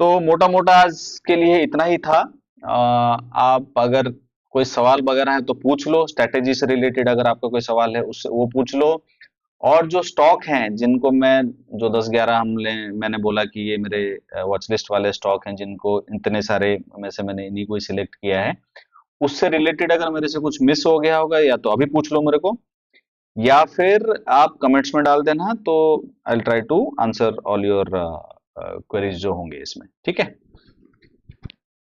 तो मोटा मोटा आज के लिए इतना ही था। आप अगर कोई सवाल वगैरह है तो पूछ लो, स्ट्रैटेजी से रिलेटेड अगर आपका कोई सवाल है उससे वो पूछ लो। और जो स्टॉक हैं जिनको मैं, जो 10-11 मैंने बोला कि ये मेरे वॉच लिस्ट वाले स्टॉक हैं, जिनको इतने सारे में से मैंने इन्हीं को सिलेक्ट किया है, उससे रिलेटेड अगर मेरे से कुछ मिस हो गया होगा या तो अभी पूछ लो मेरे को, या फिर आप कमेंट्स में डाल देना, तो I will try to answer all your queries जो होंगे इसमें, ठीक है।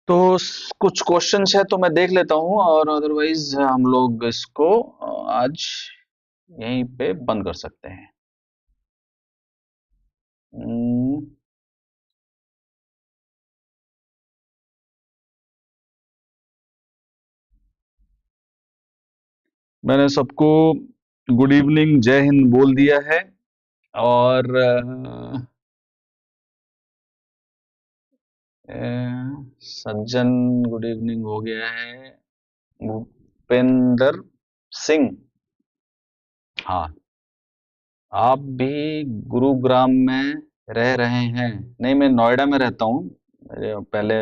तो कुछ क्वेश्चंस है तो मैं देख लेता हूँ, और अदरवाइज हम लोग इसको आज यहीं पे बंद कर सकते हैं। हम्म, मैंने सबको गुड इवनिंग, जय हिंद बोल दिया है। और सज्जन गुड इवनिंग हो गया है। भूपेंद्र सिंह, हाँ, आप भी गुरुग्राम में रह रहे हैं? नहीं, मैं नोएडा में रहता हूँ। मेरे पहले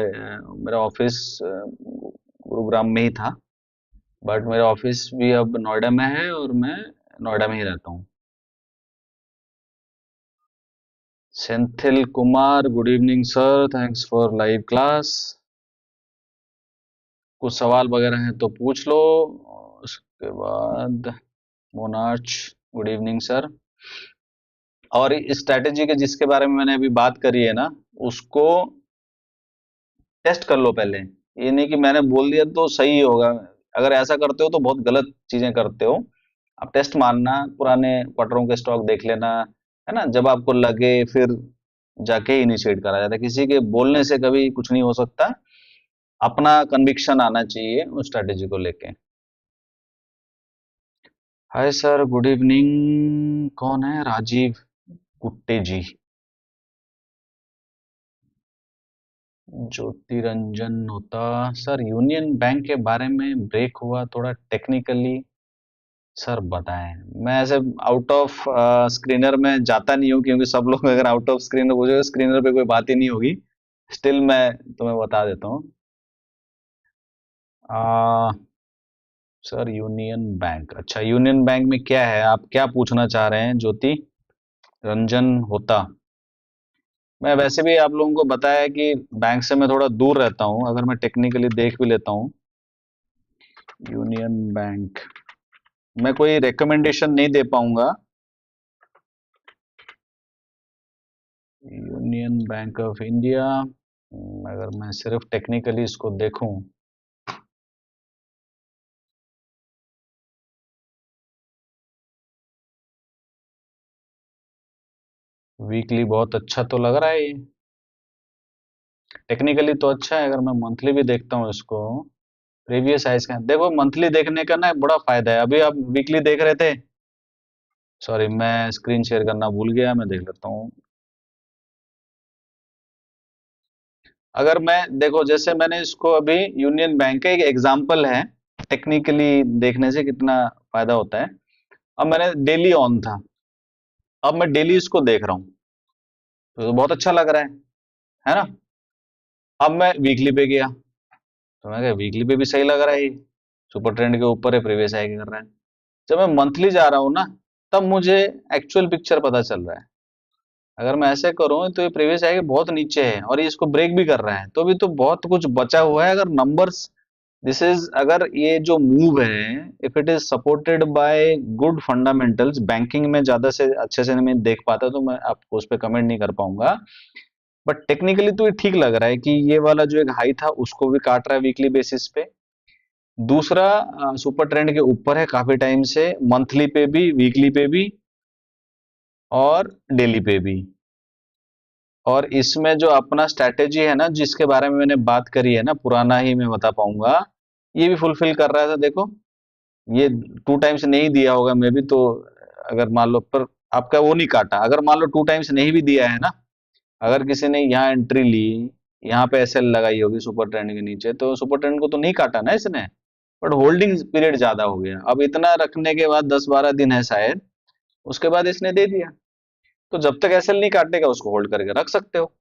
मेरा ऑफिस गुरुग्राम में ही था, बट मेरा ऑफिस भी अब नोएडा में है, और मैं नोएडा में ही रहता हूँ। Senthil Kumar, good evening sir, thanks for live class. कुछ सवाल वगैरह हैं तो पूछ लो। उसके बाद मोनार्च, गुड इवनिंग सर। और इस स्ट्रैटेजी के जिसके बारे में मैंने अभी बात करी है ना, उसको टेस्ट कर लो पहले। ये नहीं कि मैंने बोल दिया तो सही होगा, अगर ऐसा करते हो तो बहुत गलत चीजें करते हो। आप टेस्ट मारना, पुराने क्वार्टरों के स्टॉक देख लेना, है ना। जब आपको लगे फिर जाके इनिशिएट करा जाता है, किसी के बोलने से कभी कुछ नहीं हो सकता। अपना कन्विक्शन आना चाहिए उस स्ट्रैटेजी को लेके। Hi sir, good evening. कौन है? राजीव गुट्टे जी। ज्योति रंजन होता। सर, यूनियन बैंक के बारे में ब्रेक हुआ, थोड़ा टेक्निकली सर बताएं। मैं ऐसे आउट ऑफ स्क्रीनर में जाता नहीं हूँ, क्योंकि सब लोग अगर आउट ऑफ स्क्रीनर पूछे, स्क्रीनर पे कोई बात ही नहीं होगी। स्टिल मैं तुम्हें बता देता हूँ। सर, यूनियन बैंक, अच्छा, यूनियन बैंक में क्या है, आप क्या पूछना चाह रहे हैं ज्योति रंजन होता? मैं वैसे भी आप लोगों को बताया कि बैंक से मैं थोड़ा दूर रहता हूँ, अगर मैं टेक्निकली देख भी लेता हूँ। यूनियन बैंक मैं कोई रिकमेंडेशन नहीं दे पाऊंगा। यूनियन बैंक ऑफ इंडिया, अगर मैं सिर्फ टेक्निकली इसको देखूं, वीकली बहुत अच्छा तो लग रहा है ये, टेक्निकली तो अच्छा है। अगर मैं मंथली भी देखता हूँ इसको, प्रीवियस हाइस का देखो, मंथली देखने का ना बड़ा फायदा है। अभी आप वीकली देख रहे थे, सॉरी मैं स्क्रीन शेयर करना भूल गया, मैं देख लेता हूँ। अगर मैं देखो, जैसे मैंने इसको अभी, यूनियन बैंक का एक एग्जांपल है, टेक्निकली देखने से कितना फायदा होता है। अब मैंने डेली ऑन था, अब मैं डेली इसको देख रहा हूँ, तो बहुत अच्छा लग रहा है ना। अब मैं वीकली पे गया, तो मैं कहा वीकली पे भी सही लग रहा है ये, सुपर ट्रेंड के ऊपर है, प्रीवियस हाई कर रहा है। जब मैं मंथली जा रहा हूँ ना, तब मुझे एक्चुअल पिक्चर पता चल रहा है। अगर मैं ऐसे करूँ तो ये प्रीवियस हाई के बहुत नीचे है और ये इसको ब्रेक भी कर रहा है, तो भी तो बहुत कुछ बचा हुआ है। अगर नंबर्स, दिस इज, अगर ये जो मूव है, if it is supported by good fundamentals, banking में ज्यादा से अच्छे से नहीं देख पाता तो मैं आपको उस पर कमेंट नहीं कर पाऊंगा, बट टेक्निकली तो ये ठीक लग रहा है कि ये वाला जो एक हाई था उसको भी काट रहा है वीकली बेसिस पे। दूसरा, सुपर ट्रेंड के ऊपर है काफी टाइम से, मंथली पे भी, वीकली पे भी और डेली पे भी। और इसमें जो अपना स्ट्रैटेजी है ना, जिसके बारे में मैंने बात करी है ना, पुराना ही मैं बता पाऊंगा, ये भी फुलफिल कर रहा था। देखो, ये 2 टाइम्स नहीं दिया होगा मे भी, तो अगर मान लो, पर आपका वो नहीं काटा। अगर मान लो 2 टाइम्स नहीं भी दिया है ना, अगर किसी ने यहाँ एंट्री ली, यहाँ पे एसएल लगाई होगी सुपर ट्रेंड के नीचे, तो सुपर ट्रेंड को तो नहीं काटा ना इसने, बट होल्डिंग पीरियड ज्यादा हो गया। अब इतना रखने के बाद 10-12 दिन है शायद, उसके बाद इसने दे दिया, तो जब तक एसएल नहीं काटेगा उसको होल्ड करके रख सकते हो।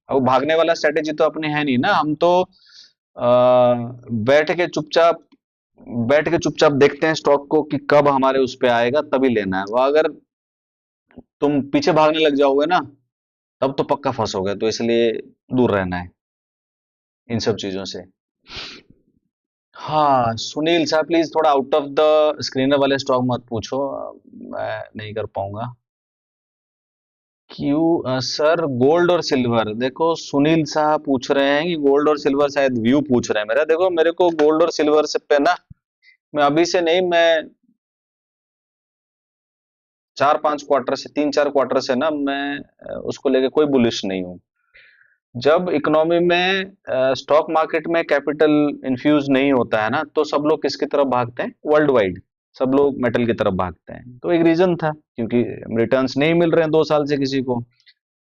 अब भागने वाला स्ट्रेटेजी तो अपने है नहीं ना, हम तो बैठ के चुपचाप, देखते हैं स्टॉक को कि कब हमारे उस पे आएगा तभी लेना है। वो अगर तुम पीछे भागने लग जाओगे ना, तब तो पक्का फंसोगे, तो इसलिए दूर रहना है इन सब चीजों से। हाँ सुनील साहब, प्लीज थोड़ा आउट ऑफ द स्क्रीनर वाले स्टॉक मत पूछो, मैं नहीं कर पाऊंगा। क्यू, सर गोल्ड और सिल्वर, देखो सुनील साहब पूछ रहे हैं कि गोल्ड और सिल्वर, शायद व्यू पूछ रहे हैं मेरा। देखो मेरे को गोल्ड और सिल्वर से पे ना, मैं अभी से नहीं, मैं 4-5 क्वार्टर से, 3-4 क्वार्टर से ना, मैं उसको लेके कोई बुलिश नहीं हूँ। जब इकोनॉमी में, स्टॉक मार्केट में कैपिटल इन्फ्यूज नहीं होता है ना, तो सब लोग किसकी तरफ भागते हैं, वर्ल्ड वाइड सब लोग मेटल की तरफ भागते हैं। तो एक रीजन था, क्योंकि रिटर्न्स नहीं मिल रहे हैं 2 साल से किसी को,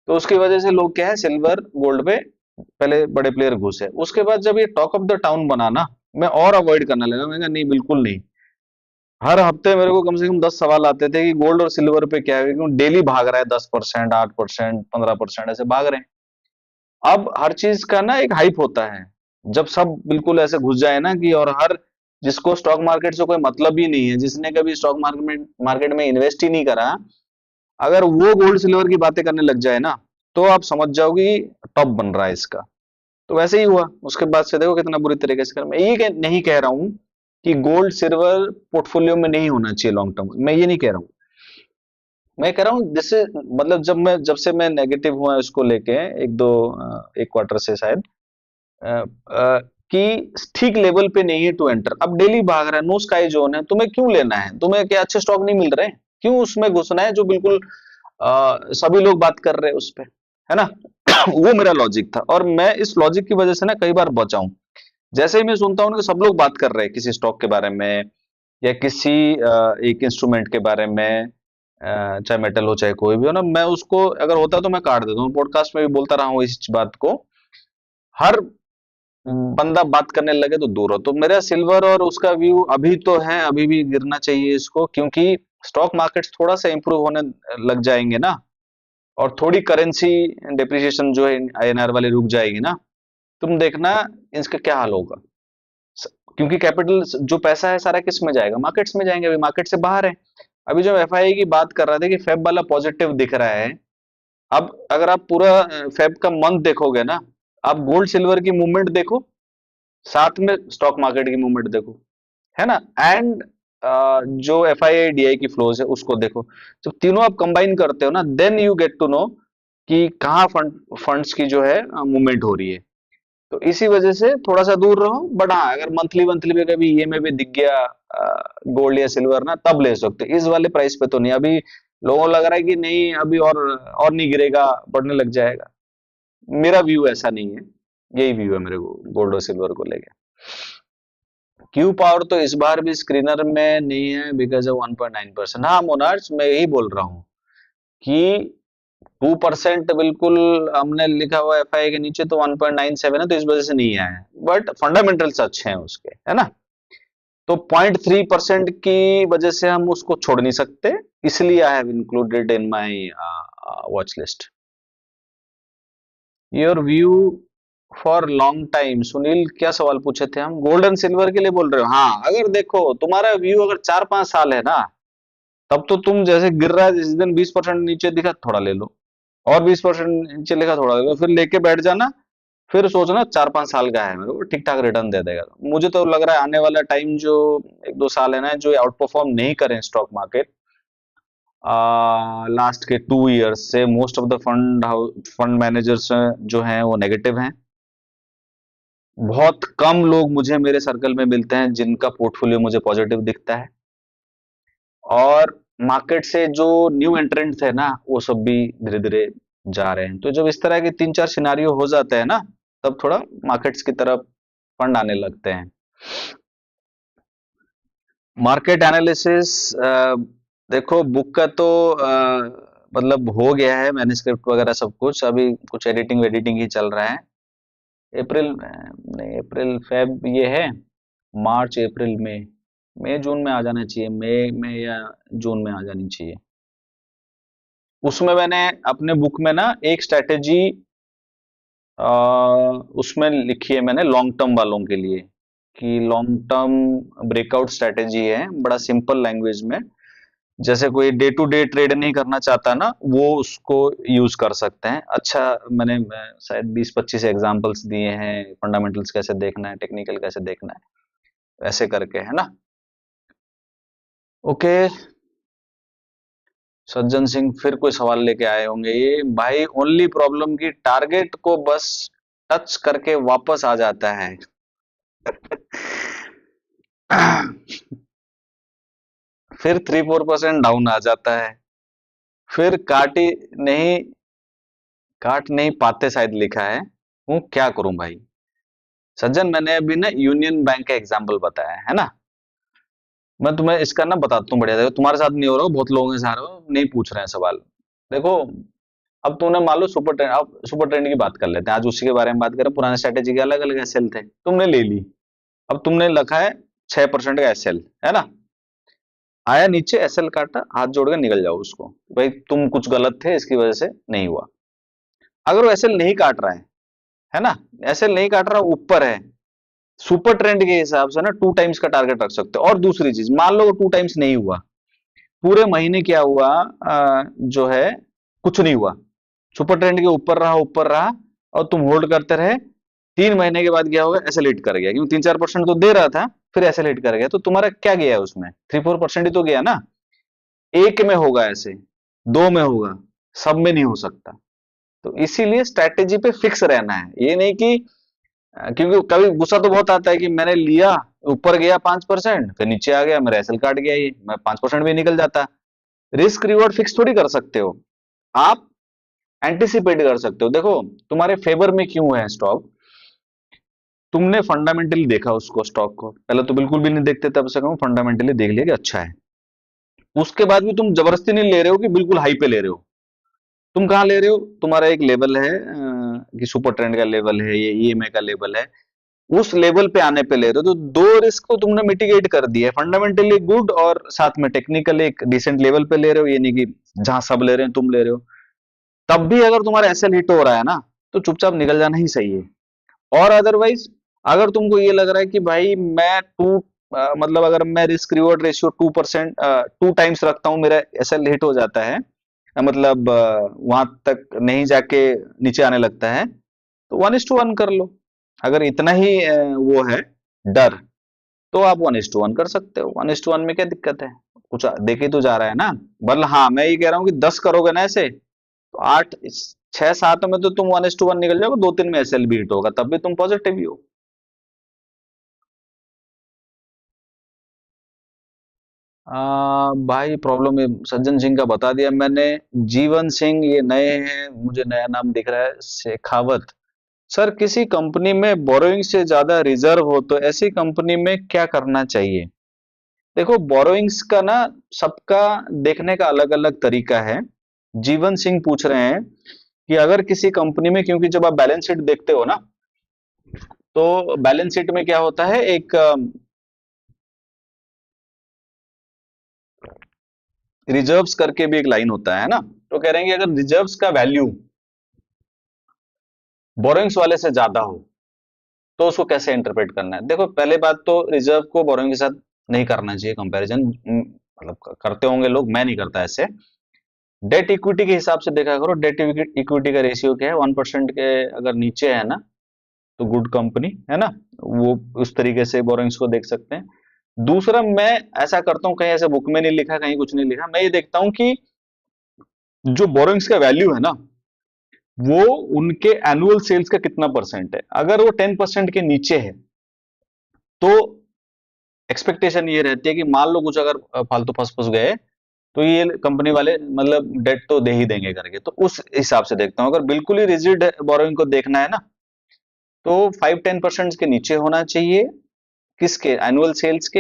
तो उसकी वजह से लोग क्या है, सिल्वर गोल्ड पे पहले बड़े प्लेयर घुसे। उसके बाद जब ये टॉक ऑफ द टाउन बना ना, मैं और अवॉइड करने लगा। मैं कहा नहीं, बिल्कुल नहीं। हर हफ्ते मेरे को कम से कम 10 सवाल आते थे कि गोल्ड और सिल्वर पे क्या है, क्यों डेली भाग रहा है, 10%, 8%, 15% ऐसे भाग रहे हैं। अब हर चीज का ना एक हाइप होता है, जब सब बिल्कुल ऐसे घुस जाए ना कि, और हर, जिसको स्टॉक मार्केट से कोई मतलब ही नहीं है, जिसने कभी स्टॉक मार्केट में इन्वेस्ट ही नहीं करा, अगर वो गोल्ड सिल्वर की बातें करने लग जाए ना, तो आप समझ जाओगे टॉप बन रहा है इसका। तो वैसे ही हुआ, उसके बाद से देखो कितना बुरी तरीके से कर। मैं ये नहीं कह रहा हूं कि गोल्ड सिल्वर पोर्टफोलियो में नहीं होना चाहिए लॉन्ग टर्म, मैं ये नहीं कह रहा हूँ। मैं कह रहा हूँ जैसे, मतलब जब से मैं नेगेटिव हुआ इसको लेके, 1 क्वार्टर से शायद, अ, अ, कि ठीक लेवल पे नहीं है टू एंटर। अब डेली भाग रहा है, नो स्काई जोन है, तुम्हें क्यों लेना है? तुम्हें क्या अच्छे स्टॉक नहीं मिल रहे हैं? क्यों उसमें घुसना है जो बिल्कुल सभी लोग बात कर रहे हैं उस पे, है ना? वो मेरा लॉजिक था, और मैं इस लॉजिक की वजह से ना कई बार बचा हूं। जैसे ही मैं सुनता हूं कि सब लोग बात कर रहे हैं किसी स्टॉक के बारे में, या किसी एक इंस्ट्रूमेंट के बारे में, चाहे मेटल हो चाहे कोई भी हो ना, मैं उसको, अगर होता तो मैं काट देता हूँ। पॉडकास्ट में भी बोलता रहा हूँ इस बात को, हर बंदा बात करने लगे तो दूर हो। तो मेरा सिल्वर और उसका व्यू अभी तो है, अभी भी गिरना चाहिए इसको, क्योंकि स्टॉक मार्केट्स थोड़ा सा इंप्रूव होने लग जाएंगे ना, और थोड़ी करेंसी डेप्रिसिएशन जो है आईएनआर वाली रुक जाएगी ना, तुम देखना इसका क्या हाल होगा। क्योंकि कैपिटल जो पैसा है सारा किस में जाएगा, मार्केट्स में जाएंगे, अभी मार्केट से बाहर है। अभी जो एफआईआई की बात कर रहा था कि फेब वाला पॉजिटिव दिख रहा है, अब अगर आप पूरा फेब का मंथ देखोगे ना, आप गोल्ड सिल्वर की मूवमेंट देखो, साथ में स्टॉक मार्केट की मूवमेंट देखो, है ना, एंड जो F I I D I की फ्लोज है उसको देखो। जब तीनों आप कंबाइन करते हो ना, then you get to know कि कहाँ फंड्स की जो है मूवमेंट हो रही है। तो इसी वजह से थोड़ा सा दूर रहो, बट हाँ अगर मंथली मंथली पे कभी ईएमआई पे दिख गया गोल्ड या सिल्वर ना, तब ले सकते हो। इस वाले प्राइस पे तो नहीं। अभी लोगों को लग रहा है कि नहीं अभी और नहीं गिरेगा, बढ़ने लग जाएगा। मेरा व्यू ऐसा नहीं है, यही व्यू है मेरे को गोल्ड और सिल्वर को लेके। क्यू पावर तो इस बार भी स्क्रीनर में नहीं है बिकॉज ऑफ 1.9%। हाँ मोनार्च, मैं यही बोल रहा हूँ कि 2% बिल्कुल हमने लिखा हुआ एफआई के नीचे, तो 1.97 है, तो इस वजह से नहीं आया है, बट फंडामेंटल्स अच्छे हैं उसके, है ना। तो 0.3% की वजह से हम उसको छोड़ नहीं सकते, इसलिए I have included in my watch list. Your view for long time, Sunil क्या सवाल पूछे थे हम? गोल्ड एंड सिल्वर के लिए बोल रहे हो? हाँ, अगर देखो तुम्हारा व्यू अगर 4-5 साल है ना, तब तो तुम जैसे गिर रहा है, जिस दिन 20% नीचे दिखा थोड़ा ले लो, और 20% नीचे लिखा थोड़ा ले लो, फिर लेके बैठ जाना। फिर सोचना 4-5 साल का है, मेरे को ठीक ठाक रिटर्न दे देगा। मुझे तो लग रहा है आने वाला टाइम जो 1-2 साल है ना, जो आउट परफॉर्म नहीं करें स्टॉक मार्केट लास्ट के 2 इयर्स से, most of the fund managers जो हैं वो नेगेटिव हैं। बहुत कम लोग मुझे मेरे सर्कल में मिलते हैं जिनका पोर्टफोलियो मुझे पॉजिटिव दिखता है। और मार्केट से जो न्यू एंट्रेंट थे ना, वो सब भी धीरे धीरे जा रहे हैं। तो जब इस तरह के 3-4 सिनारियो हो जाते हैं ना, तब थोड़ा मार्केट्स की तरफ फंड आने लगते हैं। मार्केट एनालिसिस, देखो बुक का तो मतलब हो गया है, मैन्युस्क्रिप्ट वगैरह सब कुछ, अभी कुछ एडिटिंग वेडिटिंग ही चल रहा है। अप्रैल नहीं, अप्रैल फेब ये है, मार्च अप्रैल मई, मई जून में आ जाना चाहिए, मई में या जून में आ जानी चाहिए। उसमें मैंने अपने बुक में ना एक स्ट्रेटेजी उसमें लिखी है मैंने लॉन्ग टर्म वालों के लिए, कि लॉन्ग टर्म ब्रेकआउट स्ट्रेटेजी है, बड़ा सिंपल लैंग्वेज में। जैसे कोई डे टू डे ट्रेड नहीं करना चाहता ना, वो उसको यूज कर सकते हैं। अच्छा, मैंने शायद 20-25 एग्जांपल्स दिए हैं, फंडामेंटल्स कैसे देखना है, टेक्निकल कैसे देखना है, ऐसे करके, है ना। ओके, सज्जन सिंह फिर कोई सवाल लेके आए होंगे ये भाई। ओनली प्रॉब्लम की टारगेट को बस टच करके वापस आ जाता है। फिर 3-4% डाउन आ जाता है, फिर नहीं काट नहीं पाते शायद लिखा है। हूँ क्या करूं भाई। सज्जन, मैंने अभी ना यूनियन बैंक का एग्जांपल बताया है ना, मैं तुम्हें इसका ना बताता हूँ बढ़िया। देखो तुम्हारे साथ नहीं हो रहा, बहुत लोगों के साथ हो रहा, नहीं पूछ रहे हैं सवाल। देखो, अब तुमने मान लो सुपर ट्रेंड, अब सुपर ट्रेंड की बात कर लेते हैं, आज उसी के बारे में बात करें। पुराने स्ट्रेटेजी के अलग अलग एसएल थे, तुमने ले ली। अब तुमने लिखा है 6% का एसएल, है ना। आया नीचे, एसएल काटा, हाथ जोड़ के निकल जाओ उसको, भाई तुम कुछ गलत थे, इसकी वजह से नहीं हुआ। अगर वो एसएल नहीं काट रहा है ना, एसएल नहीं काट रहा, ऊपर है, सुपर ट्रेंड के हिसाब से ना 2 टाइम्स का टारगेट रख सकते हो। और दूसरी चीज, मान लो 2 टाइम्स नहीं हुआ, पूरे महीने क्या हुआ, जो है कुछ नहीं हुआ, सुपर ट्रेंड के ऊपर रहा, और तुम होल्ड करते रहे। 3 महीने के बाद क्या होगा, ऐसे लेट कर गया, क्योंकि 3-4% तो दे रहा था, फिर ऐसे लेट कर गया। तो तुम्हारा क्या गया है उसमें, 3-4% ही तो गया ना। एक में होगा ऐसे, दो में होगा, सब में नहीं हो सकता। तो इसीलिए स्ट्रैटेजी पे फिक्स रहना है। ये नहीं कि क्योंकि कभी गुस्सा तो बहुत आता है कि मैंने लिया, ऊपर गया 5%, फिर नीचे आ गया, मेरा एसएल काट गया, ये मैं 5% भी निकल जाता। रिस्क रिवॉर्ड फिक्स थोड़ी कर सकते हो आप, एंटिसिपेट कर सकते हो। देखो तुम्हारे फेवर में क्यों है स्टॉक, तुमने फंडामेंटली देखा उसको, स्टॉक को पहले तो बिल्कुल भी नहीं देखते, तब से कहूं फंडामेंटली देख लिया कि अच्छा है। उसके बाद भी तुम जबरदस्ती नहीं ले रहे हो कि बिल्कुल हाई पे ले रहे हो। तुम कहाँ ले रहे हो, तुम्हारा एक लेवल है कि सुपर ट्रेंड का लेवल है, ये ईएमए का लेवल है, उस लेवल पे आने पे ले रहे हो। तो दो रिस्क को तुमने मिटिगेट कर दिया है, फंडामेंटली गुड और साथ में टेक्निकल एक डिसेंट लेवल पे ले रहे हो। ये नहीं कि जहां सब ले रहे हैं तुम ले रहे हो। तब भी अगर तुम्हारा एसएल हिट हो रहा है ना, तो चुपचाप निकल जाना ही सही है। और अदरवाइज अगर तुमको ये लग रहा है कि भाई मैं मतलब अगर मैं रिस्क रिवॉर्ड रेशियो 2% 2 टाइम्स रखता हूं, मेरा एसएल हिट हो जाता है, मतलब वहां तक नहीं जाके नीचे आने लगता है, तो 1:1 कर लो। अगर इतना ही वो है डर, तो आप 1:1 कर सकते हो। 1:1 में क्या दिक्कत है, कुछ देखे तो जा रहा है ना। मतलब हाँ, मैं ये कह रहा हूँ कि 10 करोगे ना ऐसे, तो 8 6-7 में तो तुम 1:1 निकल जाओगे, 2-3 में एसएल भी हिट होगा, तब भी तुम पॉजिटिव ही हो। भाई प्रॉब्लम ये सज्जन सिंह का बता दिया मैंने। जीवन सिंह ये नए हैं, मुझे नया नाम दिख रहा है, शेखावत। सर किसी कंपनी में बोरोइंग से ज्यादा रिजर्व हो तो ऐसी कंपनी में क्या करना चाहिए? देखो बोरोइंग्स का ना सबका देखने का अलग अलग तरीका है। जीवन सिंह पूछ रहे हैं कि अगर किसी कंपनी में, क्योंकि जब आप बैलेंस शीट देखते हो ना, तो बैलेंस शीट में क्या होता है, एक रिजर्व्स करके भी एक लाइन होता है ना। तो कह रहे हैं कि अगर रिजर्व्स का वैल्यू बोरोइंग्स वाले से ज्यादा हो तो उसको कैसे इंटरप्रेट करना है? देखो पहले बात तो रिजर्व को बोरोइंग के साथ नहीं करना चाहिए कंपैरिजन, मतलब करते होंगे लोग, मैं नहीं करता ऐसे। डेट इक्विटी के हिसाब से देखा करो, डेट इक्विटी का रेशियो क्या है, 1% के अगर नीचे है ना तो गुड कंपनी है ना, वो उस तरीके से बोरोइंग्स को देख सकते हैं। दूसरा मैं ऐसा करता हूं, कहीं ऐसे बुक में नहीं लिखा, कहीं कुछ नहीं लिखा, मैं ये देखता हूं कि जो बोरोइंग्स का वैल्यू है ना, वो उनके एनुअल सेल्स का कितना परसेंट है। अगर वो 10% के नीचे है तो एक्सपेक्टेशन ये रहती है कि मान लो कुछ अगर फालतू फंस फंस गए तो ये कंपनी वाले मतलब डेट तो दे ही देंगे करके, तो उस हिसाब से देखता हूं। अगर बिल्कुल ही रिजिड बोरोइंग को देखना है ना, तो 5-10% के नीचे होना चाहिए। किसके? एनुअल सेल्स के,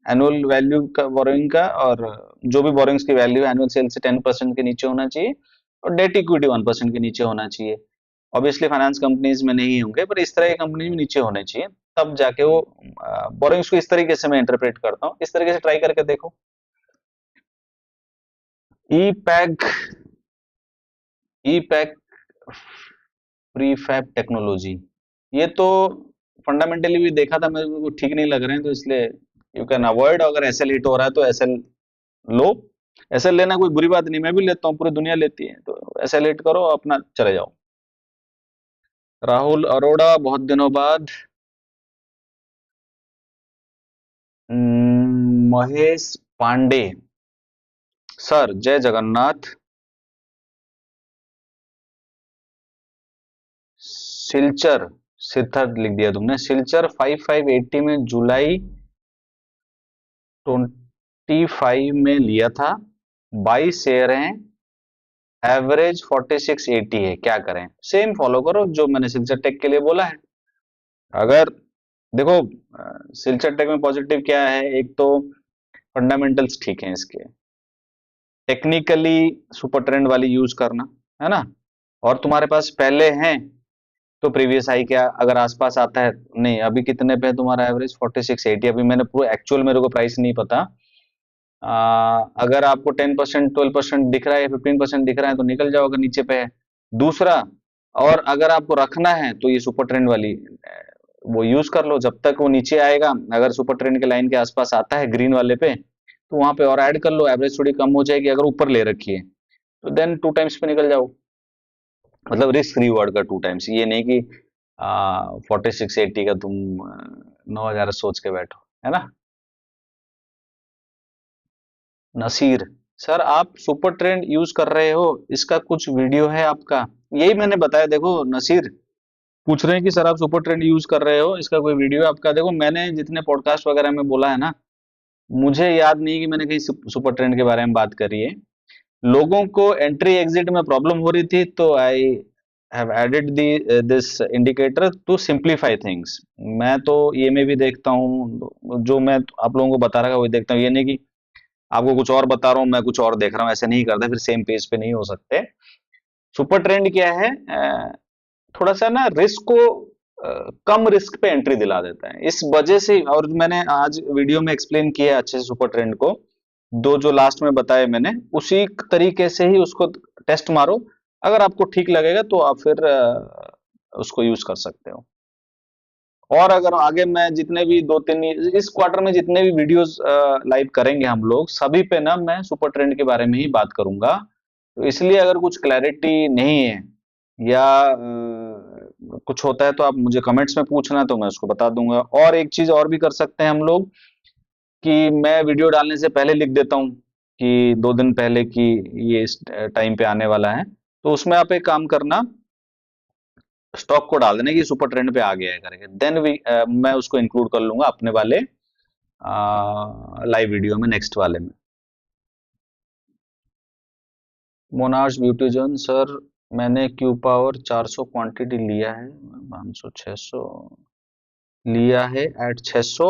एनुअल वैल्यू का बोरोइंग का, और जो भी बोरोइंग्स की वैल्यू है एनुअल सेल्स से 10% के नीचे होना चाहिए, और डेट इक्विटी 1% के नीचे होना चाहिए। ऑब्वियसली फाइनेंस कंपनीज में नहीं होंगे, पर इस तरह की कंपनी में नीचे होने चाहिए, तब जाके वो बोरोइंग्स को इस तरीके से मैं इंटरप्रेट करता हूँ। इस तरीके से ट्राई करके देखो। ई पैक, ई पैक प्रीफैब टेक्नोलॉजी, ये तो फंडामेंटली भी देखा था, मेरे को ठीक नहीं लग रहे हैं, तो इसलिए यू कैन अवॉइड। अगर एसएल हिट हो रहा है तो एसएल लो। एसएल लेना कोई बुरी बात नहीं, मैं भी लेता हूँ, पूरी दुनिया लेती है, तो एसएल हिट करो अपना चले जाओ। राहुल अरोड़ा बहुत दिनों बाद। महेश पांडे। सर जय जगन्नाथ। सिलचर, सिद्धार्थ लिख दिया तुमने, सिलचर 5580 में जुलाई 25 में लिया था, 22 शेयर हैं, एवरेज 4680 है, क्या करें? सेम फॉलो करो जो मैंने सिलचर टेक के लिए बोला है। अगर देखो सिलचर टेक में पॉजिटिव क्या है, एक तो फंडामेंटल्स ठीक है इसके, टेक्निकली सुपर ट्रेंड वाली यूज करना है ना, और तुम्हारे पास पहले हैं तो प्रीवियस हाई क्या अगर आसपास आता है, नहीं अभी कितने पे है तुम्हारा एवरेज 4680, अभी मैंने पूरा एक्चुअल मेरे को प्राइस नहीं पता। अगर आपको 10% 12% दिख रहा है, 15% दिख रहा है तो निकल जाओ अगर नीचे पे है। दूसरा, और अगर आपको रखना है तो ये सुपर ट्रेंड वाली वो यूज कर लो जब तक वो नीचे आएगा। अगर सुपर ट्रेंड के लाइन के आसपास आता है ग्रीन वाले पे, तो वहां पे और ऐड कर लो, एवरेज थोड़ी कम हो जाएगी। अगर ऊपर ले रखी है तो देन 2 टाइम्स पे निकल जाओ, मतलब रिस्क रिवॉर्ड का 2 टाइम्स, ये नहीं कि 4680 का तुम 9000 सोच के बैठो, है ना। नसीर, सर आप सुपर ट्रेंड यूज कर रहे हो, इसका कुछ वीडियो है आपका? यही मैंने बताया, देखो नसीर पूछ रहे हैं कि सर आप सुपर ट्रेंड यूज कर रहे हो, इसका कोई वीडियो है आपका? देखो मैंने जितने पॉडकास्ट वगैरह में बोला है ना, मुझे याद नहीं कि मैंने कहीं सुपर ट्रेंड के बारे में बात करी है। लोगों को एंट्री एग्जिट में प्रॉब्लम हो रही थी तो I have added the this indicator to simplify things. मैं तो ये में भी देखता हूँ, जो मैं आप लोगों को बता रहा हूँ वही देखता हूँ, ये नहीं कि आपको कुछ और बता रहा हूँ मैं कुछ और देख रहा हूँ, ऐसे नहीं करता, फिर सेम पेज पे नहीं हो सकते। सुपर ट्रेंड क्या है, थोड़ा सा ना रिस्क को कम रिस्क पे एंट्री दिला देता है, इस वजह से। और मैंने आज वीडियो में एक्सप्लेन किया है अच्छे से सुपर ट्रेंड को, दो जो लास्ट में बताए मैंने, उसी तरीके से ही उसको टेस्ट मारो। अगर आपको ठीक लगेगा तो आप फिर उसको यूज कर सकते हो। और अगर आगे मैं जितने भी 2-3 इस क्वार्टर में जितने भी वीडियोस लाइव करेंगे हम लोग, सभी पे ना मैं सुपर ट्रेंड के बारे में ही बात करूंगा। तो इसलिए अगर कुछ क्लैरिटी नहीं है या कुछ होता है तो आप मुझे कमेंट्स में पूछना, तो मैं उसको बता दूंगा। और एक चीज और भी कर सकते हैं हम लोग, कि मैं वीडियो डालने से पहले लिख देता हूँ कि 2 दिन पहले कि ये इस टाइम पे आने वाला है, तो उसमें आप एक काम करना, स्टॉक को डाल देना कि सुपर ट्रेंड पे आ गया है करके, देन मैं उसको इंक्लूड कर लूंगा अपने वाले लाइव वीडियो में, नेक्स्ट वाले में। मोनार्च ब्यूटी जोन सर, मैंने क्यू पावर 400 क्वांटिटी लिया है, 500 600 लिया है एट 600।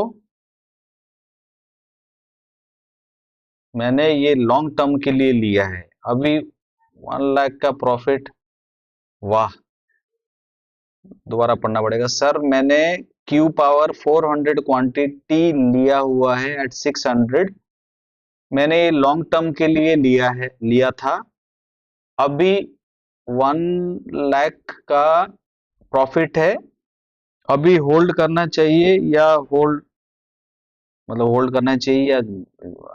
मैंने ये लॉन्ग टर्म के लिए लिया है, अभी 1 लाख का प्रॉफिट। वाह, दोबारा पढ़ना पड़ेगा सर। मैंने क्यू पावर 400 क्वांटिटी लिया हुआ है एट 600। मैंने ये लॉन्ग टर्म के लिए लिया था। अभी 1 लाख का प्रॉफिट है। अभी होल्ड करना चाहिए या होल्ड, मतलब होल्ड करना चाहिए या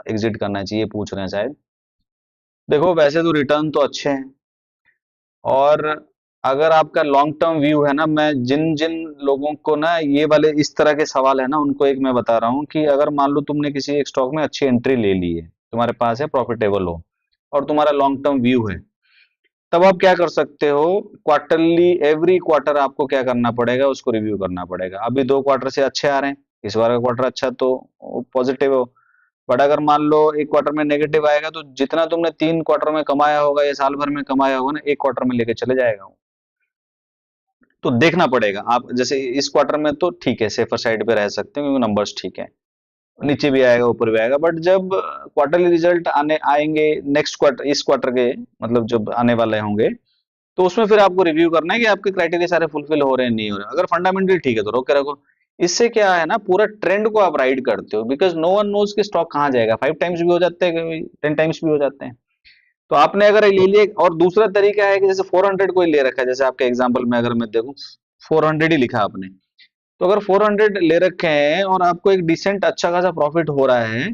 एग्जिट करना चाहिए, पूछ रहे हैं शायद। देखो वैसे तो रिटर्न तो अच्छे हैं, और अगर आपका लॉन्ग टर्म व्यू है ना, मैं जिन जिन लोगों को ना ये वाले इस तरह के सवाल है ना, उनको एक मैं बता रहा हूँ कि अगर मान लो तुमने किसी एक स्टॉक में अच्छी एंट्री ले ली है, तुम्हारे पास है, प्रॉफिटेबल हो, और तुम्हारा लॉन्ग टर्म व्यू है, तब आप क्या कर सकते हो, क्वार्टरली, एवरी क्वार्टर आपको क्या करना पड़ेगा, उसको रिव्यू करना पड़ेगा। अभी 2 क्वार्टर से अच्छे आ रहे हैं, इस बार का क्वार्टर अच्छा तो पॉजिटिव हो। बट अगर मान लो एक क्वार्टर में नेगेटिव आएगा, तो जितना तुमने 3 क्वार्टर में कमाया होगा या साल भर में कमाया होगा ना, एक क्वार्टर में लेके चले जाएगा वो। तो देखना पड़ेगा आप, जैसे इस क्वार्टर में तो ठीक है, सेफर साइड पे रह सकते हैं क्योंकि नंबर्स ठीक है, नीचे भी आएगा ऊपर भी आएगा। बट जब क्वार्टरली रिजल्ट आने आएंगे नेक्स्ट क्वार्टर, इस क्वार्टर के, मतलब जब आने वाले होंगे, तो उसमें फिर आपको रिव्यू करना है कि आपके क्राइटेरिया सारे फुलफिल हो रहे हैं नहीं हो रहे हैं। अगर फंडामेंटल ठीक है तो रोक के रखो। इससे क्या है ना, पूरा ट्रेंड को आप राइड करते हो, बिकॉज नो वन नोज कि स्टॉक कहाँ जाएगा, 5 टाइम्स भी हो जाते हैं, 10 टाइम्स भी हो जाते हैं। तो आपने अगर ले लिए, और दूसरा तरीका है कि जैसे 400 कोई ले रखा है, जैसे आपके एग्जाम्पल में अगर मैं देखूं 400 ही लिखा आपने, तो अगर 400 ले रखे हैं और आपको एक डिसेंट अच्छा खासा प्रॉफिट हो रहा है,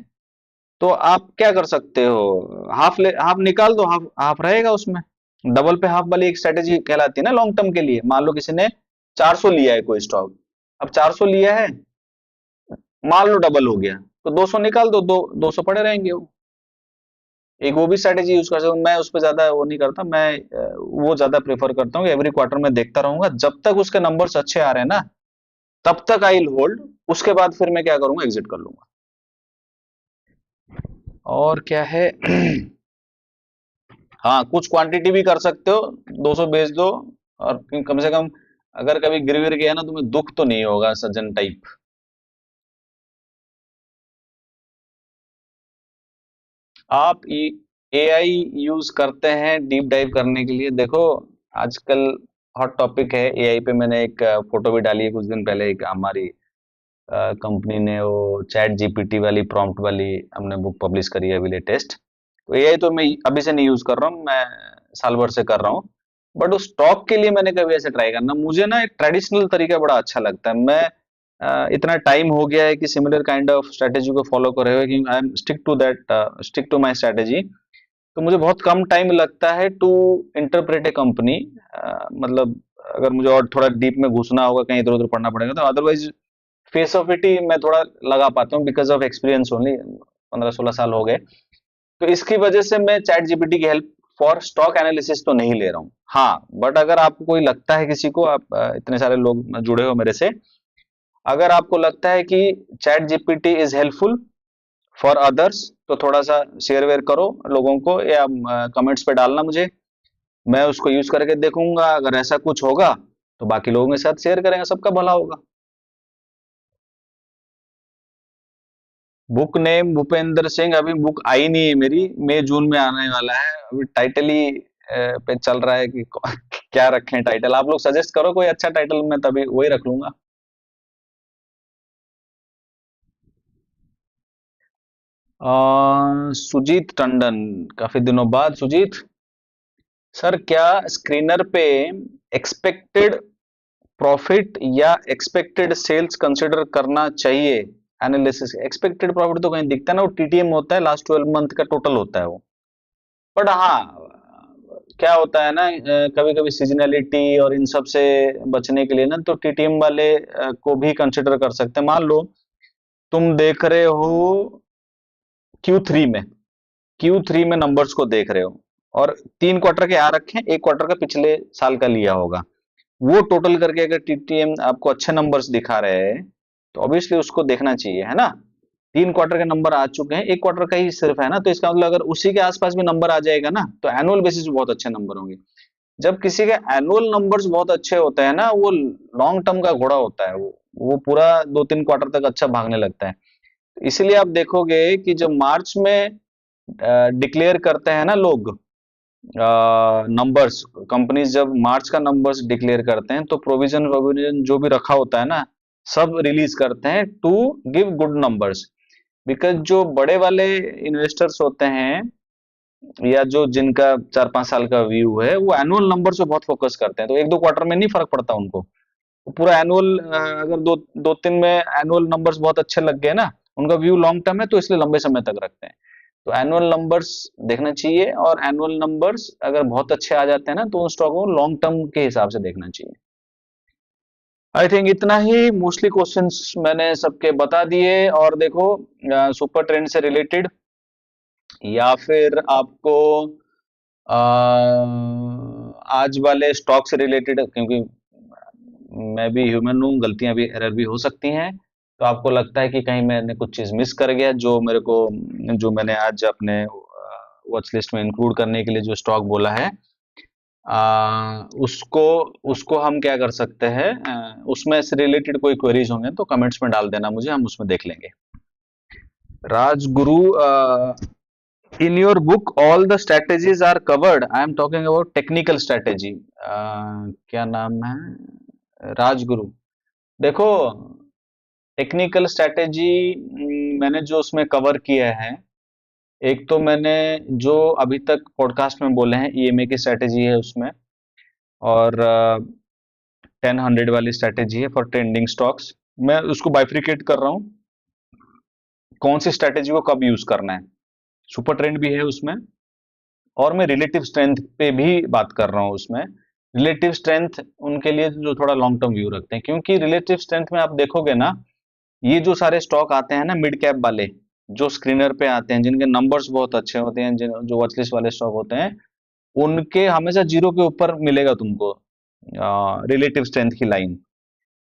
तो आप क्या कर सकते हो, हाफ निकाल दो, हाफ हाफ रहेगा उसमें। डबल पे हाफ वाली एक स्ट्रेटेजी कहलाती है ना लॉन्ग टर्म के लिए। मान लो किसी ने 400 लिया है कोई स्टॉक, अब 400 लिया है, मान लो डबल हो गया, तो 200 निकाल दो, 200 पड़े रहेंगे वो। एक वो भी स्ट्रेटेजी यूज कर सकता हूँ मैं, उस पर ज्यादा वो नहीं करता मैं, वो ज्यादा प्रेफर करता हूँ कि एवरी क्वार्टर में देखता रहूंगा, जब तक उसके नंबर्स अच्छे आ रहे हैं ना, तब तक आई विल होल्ड। उसके बाद फिर मैं क्या करूंगा, एग्जिट कर लूंगा। और क्या है हाँ, कुछ क्वांटिटी भी कर सकते हो, 200 बेच दो, और कम से कम अगर कभी गिर गिर गया ना, तुम्हें दुख तो नहीं होगा सज्जन टाइप। आप एआई यूज करते हैं डीप डाइव करने के लिए? देखो आजकल हॉट टॉपिक है एआई पे। मैंने एक फोटो भी डाली है कुछ दिन पहले, एक हमारी कंपनी ने वो चैट जीपीटी वाली प्रॉम्प्ट वाली हमने बुक पब्लिश करी है अभी लेटेस्ट। तो एआई तो मैं अभी से नहीं यूज कर रहा हूँ, मैं साल भर से कर रहा हूँ। बट उस स्टॉक के लिए मैंने कभी ऐसे ट्राई करना, मुझे ना एक ट्रेडिशनल तरीका बड़ा अच्छा लगता है। मैं इतना टाइम हो गया है कि सिमिलर काइंड ऑफ स्ट्रेटेजी को फॉलो कर रहे हुए कि I am stick to my strategy. तो मुझे बहुत कम टाइम लगता है टू इंटरप्रेट ए कंपनी। मतलब अगर मुझे और थोड़ा डीप में घुसना होगा, कहीं इधर उधर पढ़ना पड़ेगा, तो अदरवाइज फेस ऑफ इट ही मैं थोड़ा लगा पाता हूँ, बिकॉज ऑफ एक्सपीरियंस ओनली, 15-16 साल हो गए। तो इसकी वजह से मैं चैट जीपीटी की हेल्प फॉर स्टॉक एनालिसिस तो नहीं ले रहा हूँ। हाँ, बट अगर आपको कोई लगता है, किसी को, आप इतने सारे लोग जुड़े हो मेरे से, अगर आपको लगता है कि chat GPT is helpful for others, तो थोड़ा सा शेयर वेयर करो लोगों को, या कमेंट्स पे डालना मुझे, मैं उसको यूज करके देखूंगा। अगर ऐसा कुछ होगा तो बाकी लोगों के साथ शेयर करेंगे, सबका भला होगा। बुक नेम भूपेंद्र सिंह, अभी बुक आई नहीं है मेरी, मई जून में आने वाला है। अभी टाइटल ही पे चल रहा है कि क्या रखें टाइटल। आप लोग सजेस्ट करो कोई अच्छा टाइटल, मैं तभी वही रख लूंगा। सुजीत टंडन, काफी दिनों बाद सुजीत। सर क्या स्क्रीनर पे एक्सपेक्टेड प्रॉफिट या एक्सपेक्टेड सेल्स कंसिडर करना चाहिए एनालिसिस? एक्सपेक्टेड प्रॉफिट तो कहीं दिखता है ना, वो टीटीएम होता है, लास्ट 12 मंथ का टोटल होता है वो। बट हाँ, क्या होता है ना, कभी कभी सीजनैलिटी और इन सब से बचने के लिए ना, तो टीटीएम वाले को भी कंसिडर कर सकते हैं। मान लो तुम देख रहे हो Q3 में, Q3 में नंबर्स को देख रहे हो, और 3 क्वार्टर के आ रखे हैं, 1 क्वार्टर का पिछले साल का लिया होगा, वो टोटल करके अगर टीटीएम आपको अच्छे नंबर्स दिखा रहे हैं तो ऑब्वियसली उसको देखना चाहिए, है ना। 3 क्वार्टर के नंबर आ चुके हैं, 1 क्वार्टर का ही सिर्फ है ना, तो इसका मतलब अगर उसी के आसपास भी नंबर आ जाएगा ना तो एनुअल बेसिस पे बहुत अच्छे नंबर होंगे। जब किसी के एनुअल नंबर्स बहुत अच्छे होते हैं ना, वो लॉन्ग टर्म का घोड़ा होता है, वो पूरा 2-3 क्वार्टर तक अच्छा भागने लगता है। इसलिए आप देखोगे कि जब मार्च में डिक्लेयर करते हैं ना लोग नंबर्स, कंपनीज जब मार्च का नंबर्स डिक्लेयर करते हैं तो प्रोविजन प्रोविजन जो भी रखा होता है ना, सब रिलीज करते हैं to give good numbers. Because जो बड़े वाले इन्वेस्टर्स होते हैं या जो जिनका 4-5 साल का व्यू है, वो एनुअल नंबर पे बहुत फोकस करते हैं, तो 1-2 क्वार्टर में नहीं फर्क पड़ता उनको। वो पूरा एनुअल, अगर दो दो तीन में एनुअल नंबर्स बहुत अच्छे लग गए ना, उनका व्यू लॉन्ग टर्म है तो इसलिए लंबे समय तक रखते हैं। तो एनुअल नंबर्स देखना चाहिए, और एनुअल नंबर्स अगर बहुत अच्छे आ जाते हैं ना तो उन स्टॉक को लॉन्ग टर्म के हिसाब से देखना चाहिए। आई थिंक इतना ही, मोस्टली क्वेश्चंस मैंने सबके बता दिए। और देखो, सुपर ट्रेंड से रिलेटेड या फिर आपको आज वाले स्टॉक से रिलेटेड, क्योंकि मैं भी ह्यूमन हूँ, गलतियां भी, एरर भी हो सकती हैं, तो आपको लगता है कि कहीं मैंने कुछ चीज मिस कर गया, जो मेरे को, जो मैंने आज अपने वॉच लिस्ट में इंक्लूड करने के लिए जो स्टॉक बोला है, उसको उसको हम क्या कर सकते हैं, उसमें से रिलेटेड कोई क्वेरीज होंगे तो कमेंट्स में डाल देना मुझे, हम उसमें देख लेंगे। Rajguru, in your book all the strategies are covered, I am talking about technical strategy। क्या नाम है, राजगुरु। देखो, टेक्निकल स्ट्रेटेजी मैंने जो उसमें कवर किया है, एक तो मैंने जो अभी तक पॉडकास्ट में बोले हैं ईएमए की स्ट्रेटेजी है उसमें, और 10-100 वाली स्ट्रेटेजी है फॉर ट्रेंडिंग स्टॉक्स। मैं उसको बाइफ्रिकेट कर रहा हूँ, कौन सी स्ट्रेटेजी को कब यूज करना है। सुपर ट्रेंड भी है उसमें, और मैं रिलेटिव स्ट्रेंथ पे भी बात कर रहा हूँ उसमें। रिलेटिव स्ट्रेंथ उनके लिए जो थोड़ा लॉन्ग टर्म व्यू रखते हैं, क्योंकि रिलेटिव स्ट्रेंथ में आप देखोगे ना, ये जो सारे स्टॉक आते हैं ना मिड कैप वाले, जो स्क्रीनर पे आते हैं, जिनके नंबर्स बहुत अच्छे होते हैं, जो वॉच लिस्ट वाले स्टॉक होते हैं, उनके हमेशा जीरो के ऊपर मिलेगा तुमको रिलेटिव स्ट्रेंथ की लाइन।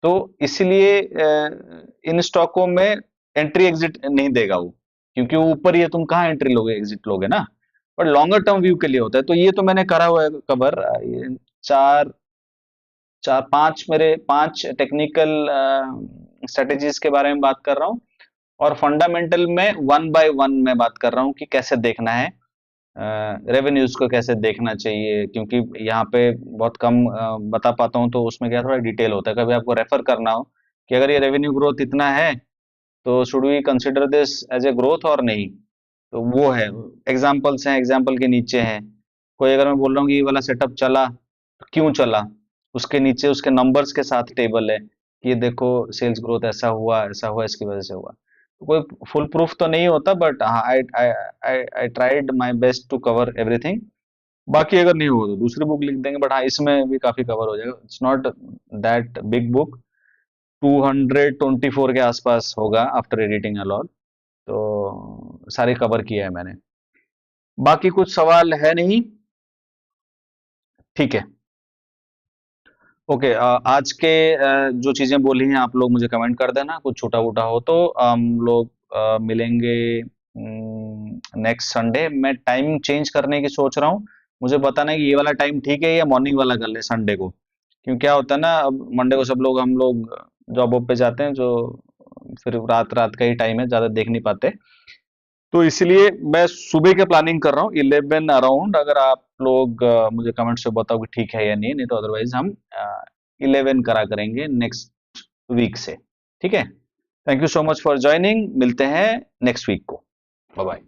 तो इसलिए इन स्टॉकों में एंट्री एग्जिट नहीं देगा वो, क्योंकि वो ऊपर ही है, तुम कहाँ एंट्री लोगे, एग्जिट लोगे ना। पर लॉन्गर टर्म व्यू के लिए होता है, तो ये तो मैंने करा हुआ है कवर। ये चार चार पांच, मेरे 5 टेक्निकल स्ट्रेटेजीज के बारे में बात कर रहा हूँ, और फंडामेंटल में 1 बाय 1 मैं बात कर रहा हूँ कि कैसे देखना है, रेवेन्यूज को कैसे देखना चाहिए, क्योंकि यहाँ पे बहुत कम बता पाता हूँ, तो उसमें क्या थोड़ा डिटेल होता है, कभी आपको रेफर करना हो कि अगर ये रेवेन्यू ग्रोथ इतना है तो should we consider this as a growth और नहीं, तो वो है, एग्जाम्पल्स हैं, एग्जाम्पल के नीचे हैं। कोई अगर मैं बोल रहा हूँ कि ये वाला सेटअप चला तो क्यों चला, उसके नीचे उसके नंबर्स के साथ टेबल है कि ये देखो सेल्स ग्रोथ ऐसा हुआ इसकी वजह से हुआ। तो कोई फुल प्रूफ तो नहीं होता, बट हाँ, I I I I tried my best to cover everything. बाकी अगर नहीं हो तो दूसरी बुक लिख देंगे, बट हाँ, इसमें भी काफी कवर हो जाएगा। It's not that big book, 224 के आसपास होगा आफ्टर एडिटिंग एंड ऑल, तो सारे कवर किया है मैंने। बाकी कुछ सवाल है नहीं? ठीक है, ओके। आज के जो चीजें बोली हैं आप लोग मुझे कमेंट कर देना, कुछ छोटा वोटा हो तो हम लोग मिलेंगे नेक्स्ट संडे। मैं टाइम चेंज करने की सोच रहा हूँ, मुझे बताना है कि ये वाला टाइम ठीक है या मॉर्निंग वाला कर ले संडे को, क्योंकि क्या होता है ना, अब मंडे को सब लोग, हम लोग जॉब वॉब पे जाते हैं, जो फिर रात रात का ही टाइम है, ज्यादा देख नहीं पाते, तो इसलिए मैं सुबह के प्लानिंग कर रहा हूँ 11 अराउंड। अगर आप लोग मुझे कमेंट से बताओ कि ठीक है या नहीं, नहीं तो अदरवाइज हम 11 करा करेंगे नेक्स्ट वीक से। ठीक है, thank you so much for joining, मिलते हैं नेक्स्ट वीक को। Bye bye.